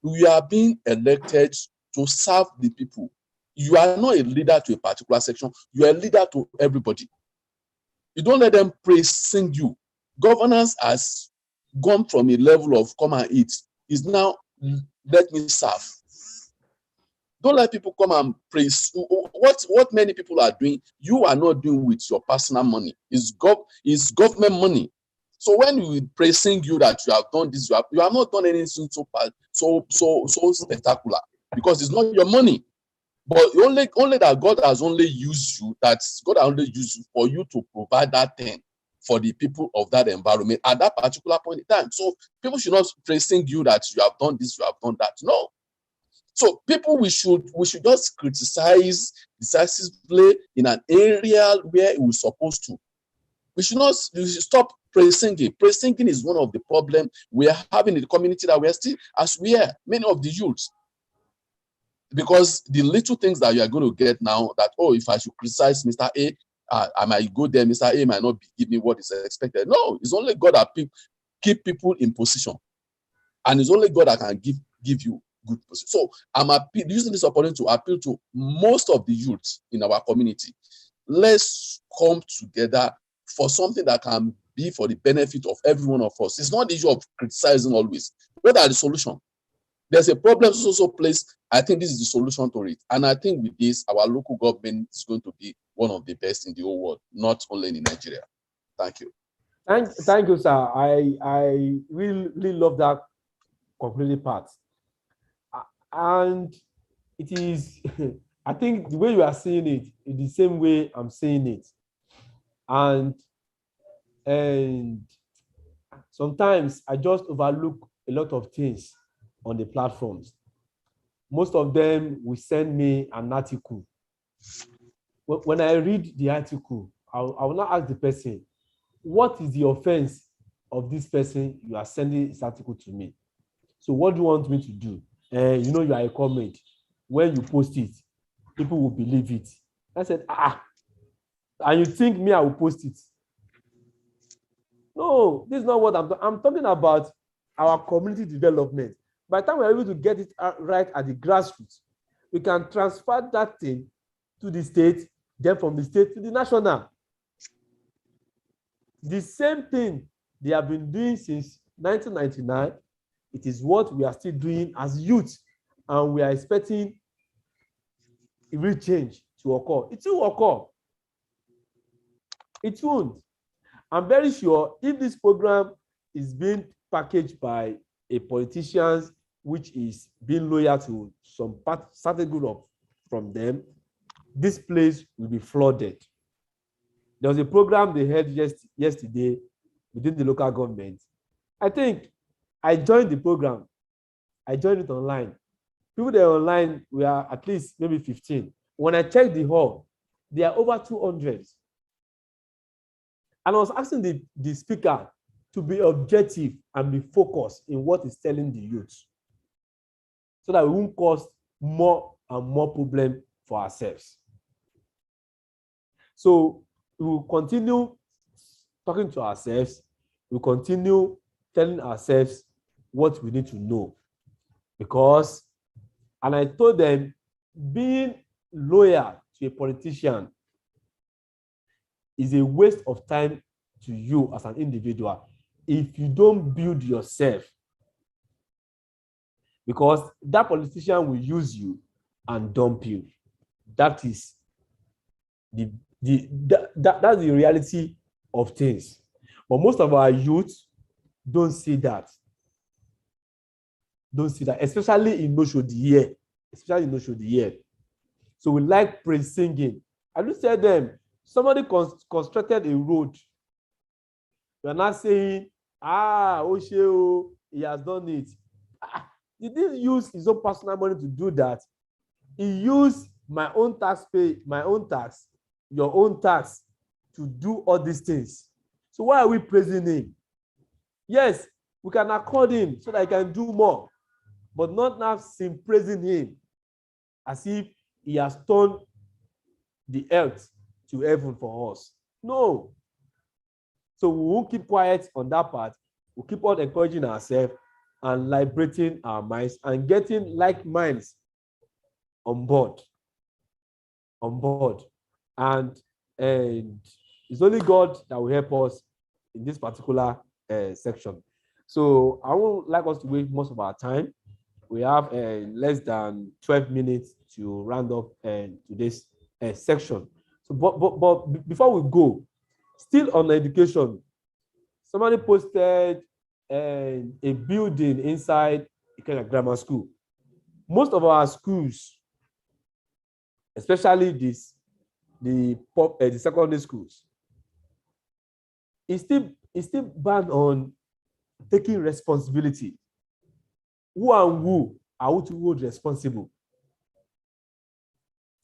We are being elected to serve the people. You are not a leader to a particular section. You are a leader to everybody. You don't let them sing you. Governance has gone from a level of come and eat. Is now let me serve. Don't let people come and praise. What many people are doing, you are not doing with your personal money. It's government money. So when we praising you that you have done this, you have not done anything so spectacular, because it's not your money. But only that God has only used you. God has only used you for you to provide that thing for the people of that environment at that particular point in time. So people should not praising you that you have done this, you have done that. No. So people, we should just criticize decisively in an area where we're supposed to. We should stop praise-singing. Praise-singing is one of the problems we are having in the community that we are still, as we are, many of the youths. Because the little things that you are going to get now, that, oh, if I should criticize Mr. A, I might go there, Mr. A might not give me what is expected. No, it's only God that keep people in position. And it's only God that can give you good position. So I'm using this opportunity to appeal to most of the youths in our community. Let's come together for something that can be for the benefit of every one of us. It's not the issue of criticizing always. What are the solutions? There's a problem social place. I think this is the solution to it. And I think with this, our local government is going to be one of the best in the whole world, not only in Nigeria. Thank you. Thank you, sir. I really love that completely part. And it is, I think the way you are seeing it is the same way I'm seeing it. And sometimes I just overlook a lot of things on the platforms. Most of them will send me an article. When I read the article, I will not ask the person, what is the offense of this person you are sending this article to me? So what do you want me to do? You are a comment. When you post it, people will believe it. I said, and you think me, I will post it? No, this is not what I'm talking about. Our community development. By the time we're able to get it right at the grassroots, we can transfer that thing to the state, then from the state to the national. The same thing they have been doing since 1999. It is what we are still doing as youth, and we are expecting a real change to occur. It will occur. It won't. I'm very sure if this program is being packaged by a politician which is being loyal to some certain group from them, this place will be flooded. There was a program they held yesterday within the local government. I think I joined the program. I joined it online. People that are online were at least maybe 15. When I checked the hall, there are over 200. And I was asking the speaker to be objective and be focused in what he's telling the youth, so that we won't cause more and more problem for ourselves. So we will continue talking to ourselves. We'll continue telling ourselves what we need to know. Because, and I told them, being loyal to a politician is a waste of time to you as an individual if you don't build yourself. Because that politician will use you and dump you. That is that's the reality of things. But most of our youth don't see that. Don't see that, especially in Noshodi. So we like praise singing. I just tell them, somebody constructed a road. We're not saying, Osheo, he has done it. He didn't use his own personal money to do that. He used my own tax, your own tax to do all these things. So why are we praising him? Yes, we can accord him so that he can do more, but not now sing praising him as if he has turned the earth to heaven for us. No. So we won't keep quiet on that part. We'll keep on encouraging ourselves and liberating our minds and getting like minds on board. And it's only God that will help us in this particular section. So I won't like us to waste most of our time. We have less than 12 minutes to round up today's section. So, but before we go, still on education, somebody posted a building inside Ikena Grammar School. Most of our schools, especially the secondary schools, is still banned on taking responsibility. Who and who are to hold responsible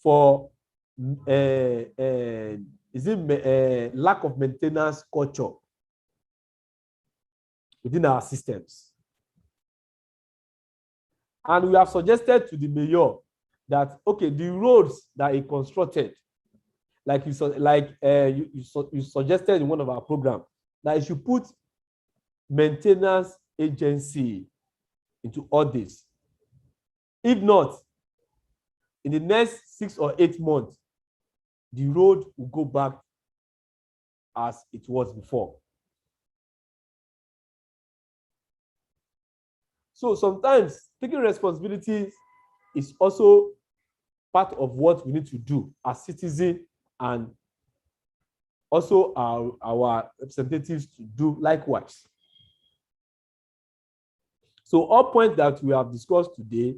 for lack of maintenance culture within our systems? And we have suggested to the mayor that, okay, the roads that he constructed, like you suggested in one of our programs, that he should put maintenance agency into all this. If not, in the next 6 or 8 months, the road will go back as it was before. So sometimes taking responsibility is also part of what we need to do as citizens, and also our representatives to do likewise. So all points that we have discussed today,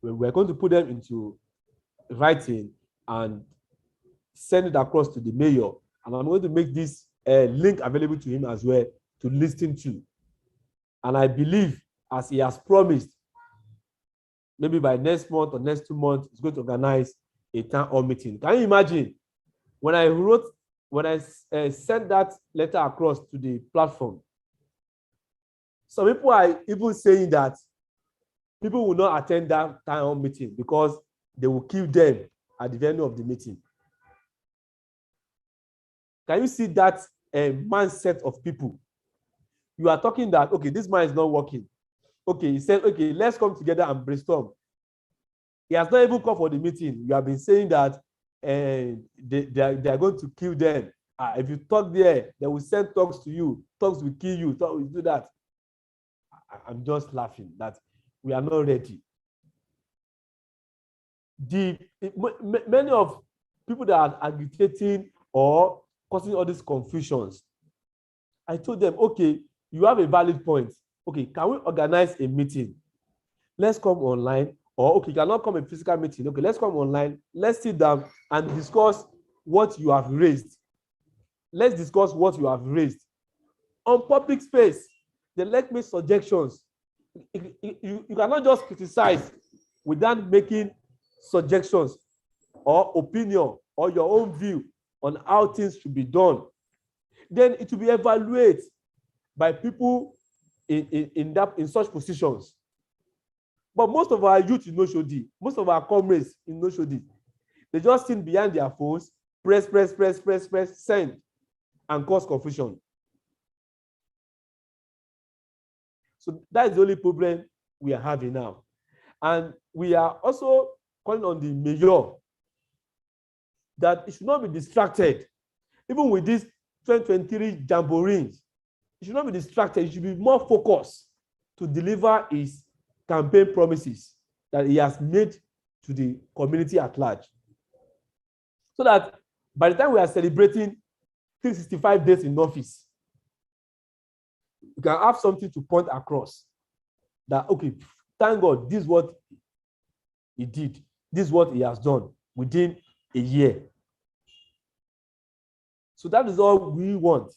we're going to put them into writing and send it across to the mayor. And I'm going to make this link available to him as well to listen to. And I believe, as he has promised, maybe by next month or next 2 months, he's going to organize a town hall meeting. Can you imagine? When I sent that letter across to the platform, some people are even saying that people will not attend that town hall meeting because they will kill them at the venue of the meeting. Can you see that mindset of people? You are talking that, okay, this man is not working. Okay, he said, okay, let's come together and brainstorm. He has not even come for the meeting. You have been saying that they are going to kill them. If you talk there, they will send talks to you. Talks will kill you. Talks will do that. I'm just laughing that we are not ready. Many of people that are agitating or causing all these confusions, I told them, okay, you have a valid point. Okay, can we organize a meeting? Let's come online. Or, okay, you cannot come a physical meeting. Okay, let's come online. Let's sit down and discuss what you have raised. let's discuss what you have raised. On public space, then let's make suggestions. You cannot just criticize without making suggestions or opinion or your own view on how things should be done. Then it will be evaluated by people in such positions. But most of our youth in Oshodi, most of our comrades in Oshodi, they just sit behind their phones, press, send, and cause confusion. So that is the only problem we are having now. And we are also calling on the mayor that it should not be distracted. Even with this 2023 jamboree, it should not be distracted. It should be more focused to deliver his campaign promises that he has made to the community at large. So that by the time we are celebrating 365 days in office, we can have something to point across that, okay, thank God, this is what he did. This is what he has done within a year. So that is all we want.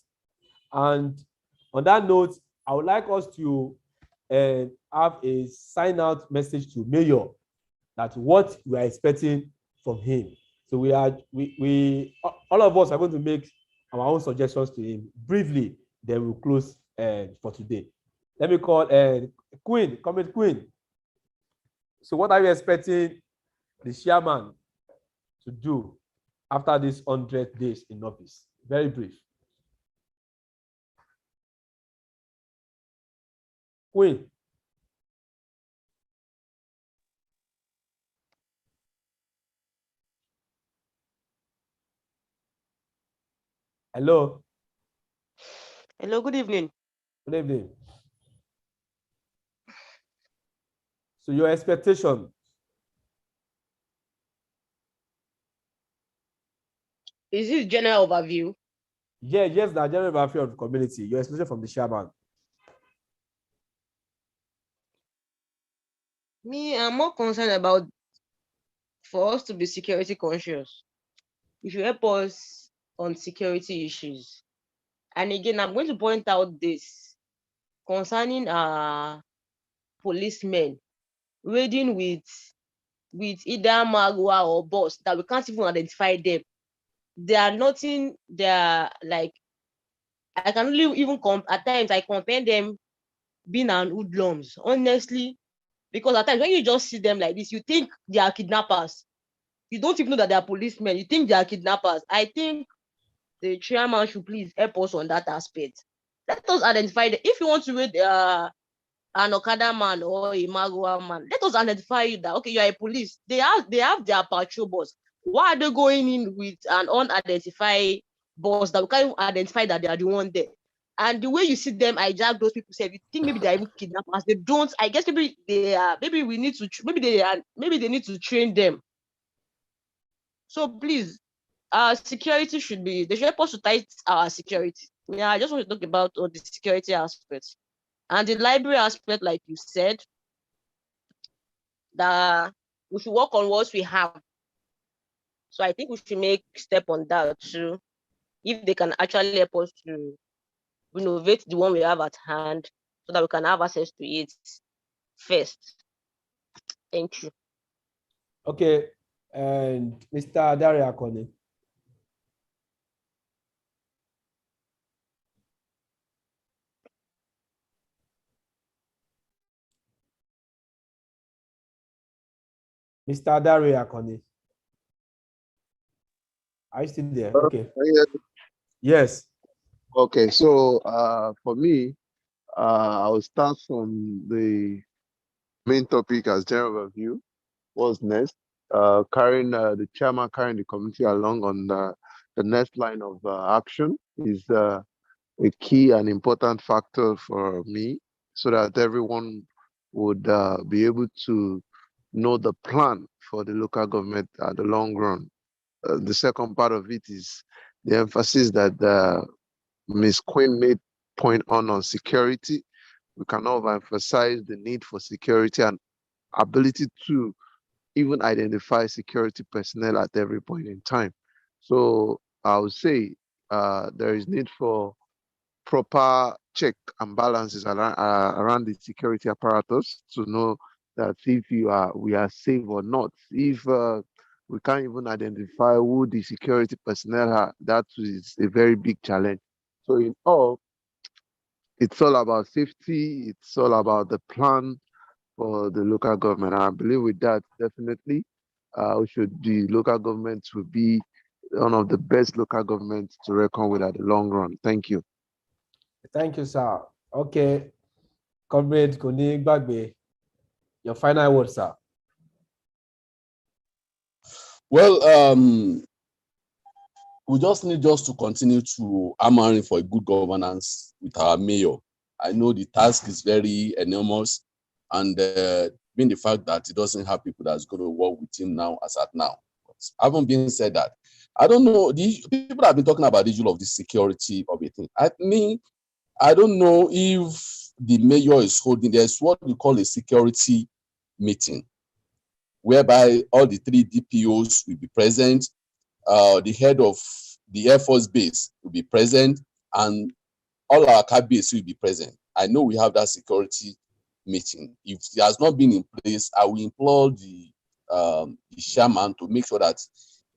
And on that note, I would like us to have a sign out message to Mayor that what we are expecting from him. So we all of us are going to make our own suggestions to him briefly, then we'll close for today. Let me call Queen, comment Queen. So what are you expecting the chairman to do after these 100 days in office? Very brief. Queen. Hello. Hello, good evening. Good evening. So your expectation? Is this general overview? Yeah, yes, the general overview of the community. Your expectation from the chairman. Me, I'm more concerned about for us to be security conscious. If you help us on security issues. And again, I'm going to point out this concerning policemen raiding with either Magua or boss that we can't even identify them. They are nothing, they are like, I can only even at times I compare them being an hoodlums, honestly, because at times when you just see them like this, you think they are kidnappers. You don't even know that they are policemen. You think they are kidnappers. I think the chairman should please help us on that aspect. Let us identify that if you want to raid an Okada man or a Magua man, let us identify that, okay, you are a police. They have their patrol boss. Why are they going in with an unidentified boss that we can't identify that they are the one there? And the way you see them hijack those people, say you think maybe they're even kidnappers. They don't. I guess maybe they are. Maybe we need to. Maybe they are. Maybe they need to train them. So please, security should be. They should help us to tight our security. Yeah, I just want to talk about all the security aspects. And the library aspect, like you said, that we should work on what we have. So I think we should make step on that too. If they can actually help us to renovate the one we have at hand so that we can have access to it first. Thank you. Okay, and Mr. Daria Akone. Mr. Daria Akone. Are you still there? Okay. Yes. Okay, so for me, I will start from the main topic as general review. What's next? Carrying the chairman carrying the committee along on the next line of action is a key and important factor for me, so that everyone would be able to know the plan for the local government at the long run. The second part of it is the emphasis that Ms. Quinn made point on security. We can overemphasize the need for security and ability to even identify security personnel at every point in time. So I would say there is need for proper check and balances around the security apparatus to know that if we are safe or not. If we can't even identify who the security personnel are, that is a very big challenge. So in all, it's all about safety. It's all about the plan for the local government. And I believe with that, definitely, the local governments will be one of the best local governments to reckon with at the long run. Thank you. Thank you, sir. Okay, Comrade Koni Gbagbe, your final word, sir. Well, we just need to continue to hammering for a good governance with our mayor. I know the task is very enormous, and being the fact that he doesn't have people that's going to work with him now as at now. But having been said that, I don't know, the people have been talking about the issue of the security of it. I don't know if the mayor is holding, there's what we call a security meeting, whereby all the 3 DPOs will be present, the head of the Air Force base will be present, and all our cabinets will be present. I know we have that security meeting. If it has not been in place, I will implore the chairman to make sure that,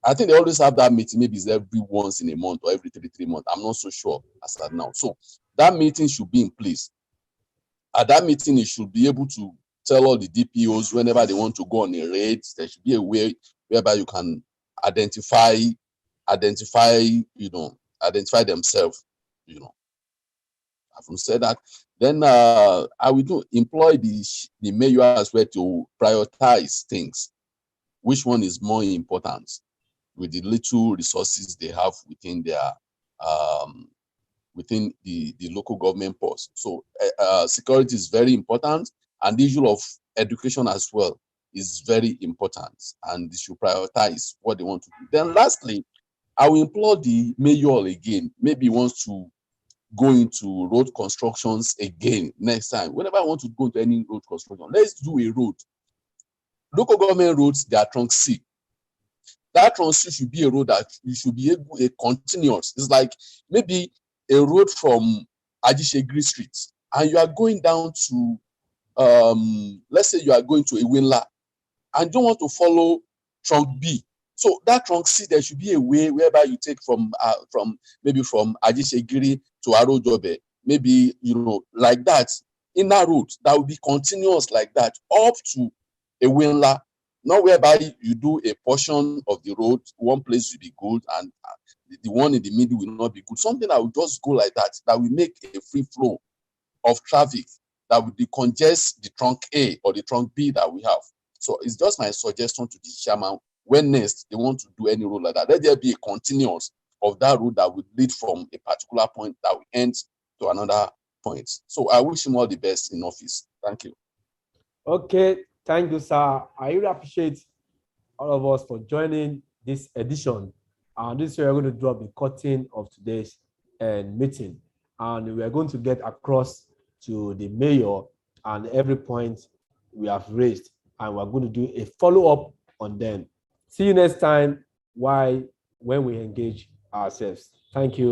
I think they always have that meeting, maybe it's every once in a month or every 3 months. I'm not so sure as of now. So that meeting should be in place. At that meeting, it should be able to tell all the DPOs whenever they want to go on a raid, there should be a way whereby you can identify themselves, Having said that, then I will employ the mayor as well to prioritize things. Which one is more important with the little resources they have within their within the local government post. So security is very important, and the issue of education as well is very important, and they should prioritize what they want to do. Then lastly, I will implore the mayor again, maybe he wants to go into road constructions again next time. Whenever I want to go into any road construction, let's do a road. Local government roads, they are trunk C. That trunk C should be a road that you should be able a continuous. It's like maybe a road from Ajishegri Street, and you are going down to, let's say you are going to Iwinla, and don't want to follow trunk B. So that trunk C, there should be a way whereby you take from maybe from Ajishegiri to Arojobe, maybe, like that, in that route that will be continuous like that up to Iwinla, not whereby you do a portion of the road, one place will be good and the one in the middle will not be good. Something that will just go like that will make a free flow of traffic, that will decongest the trunk A or the trunk B that we have. So it's just my suggestion to the chairman, when next they want to do any road like that, let there be a continuous of that road that will lead from a particular point that will end to another point. So I wish him all the best in office. Thank you. Okay, thank you, sir. I really appreciate all of us for joining this edition. And this year we're going to drop the curtain of today's meeting, and we are going to get across to the mayor and every point we have raised, and we're going to do a follow-up on them. See you next time when we engage ourselves. Thank you.